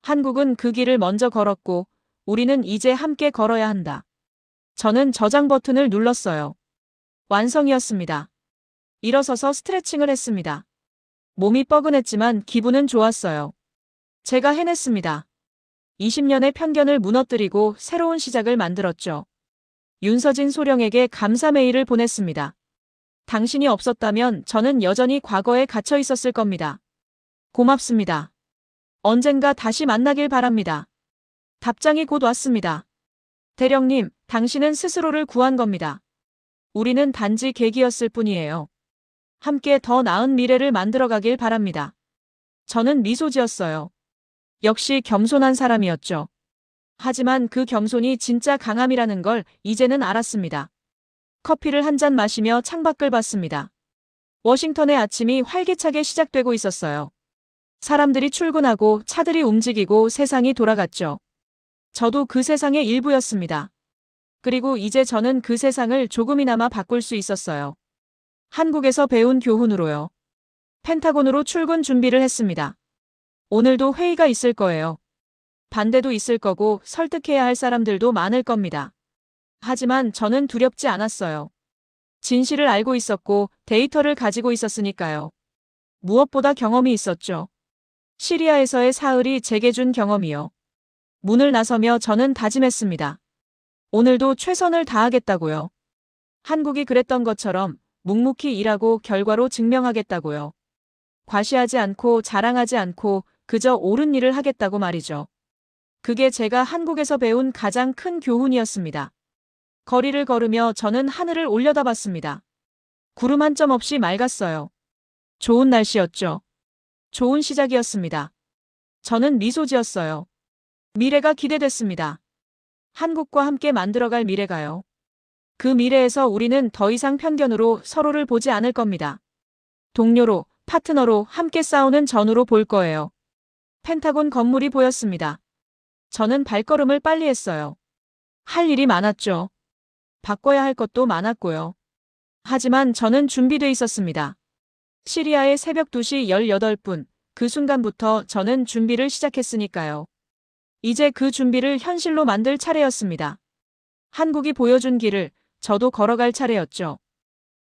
한국은 그 길을 먼저 걸었고 우리는 이제 함께 걸어야 한다. 저는 저장 버튼을 눌렀어요. 완성이었습니다. 일어서서 스트레칭을 했습니다. 몸이 뻐근했지만 기분은 좋았어요. 제가 해냈습니다. 20년의 편견을 무너뜨리고 새로운 시작을 만들었죠. 윤서진 소령에게 감사 메일을 보냈습니다. 당신이 없었다면 저는 여전히 과거에 갇혀 있었을 겁니다. 고맙습니다. 언젠가 다시 만나길 바랍니다. 답장이 곧 왔습니다. 대령님, 당신은 스스로를 구한 겁니다. 우리는 단지 계기였을 뿐이에요. 함께 더 나은 미래를 만들어가길 바랍니다. 저는 미소 지었어요. 역시 겸손한 사람이었죠. 하지만 그 겸손이 진짜 강함이라는 걸 이제는 알았습니다. 커피를 한 잔 마시며 창밖을 봤습니다. 워싱턴의 아침이 활기차게 시작되고 있었어요. 사람들이 출근하고 차들이 움직이고 세상이 돌아갔죠. 저도 그 세상의 일부였습니다. 그리고 이제 저는 그 세상을 조금이나마 바꿀 수 있었어요. 한국에서 배운 교훈으로요. 펜타곤으로 출근 준비를 했습니다. 오늘도 회의가 있을 거예요. 반대도 있을 거고 설득해야 할 사람들도 많을 겁니다. 하지만 저는 두렵지 않았어요. 진실을 알고 있었고 데이터를 가지고 있었으니까요. 무엇보다 경험이 있었죠. 시리아에서의 사흘이 제게 준 경험이요. 문을 나서며 저는 다짐했습니다. 오늘도 최선을 다하겠다고요. 한국이 그랬던 것처럼 묵묵히 일하고 결과로 증명하겠다고요. 과시하지 않고 자랑하지 않고 그저 옳은 일을 하겠다고 말이죠. 그게 제가 한국에서 배운 가장 큰 교훈이었습니다. 거리를 걸으며 저는 하늘을 올려다봤습니다. 구름 한 점 없이 맑았어요. 좋은 날씨였죠. 좋은 시작이었습니다. 저는 미소 지었어요. 미래가 기대됐습니다. 한국과 함께 만들어갈 미래가요. 그 미래에서 우리는 더 이상 편견으로 서로를 보지 않을 겁니다. 동료로, 파트너로 함께 싸우는 전우로 볼 거예요. 펜타곤 건물이 보였습니다. 저는 발걸음을 빨리 했어요. 할 일이 많았죠. 바꿔야 할 것도 많았고요. 하지만 저는 준비돼 있었습니다. 시리아의 새벽 2시 18분, 그 순간부터 저는 준비를 시작했으니까요. 이제 그 준비를 현실로 만들 차례였습니다. 한국이 보여준 길을 저도 걸어갈 차례였죠.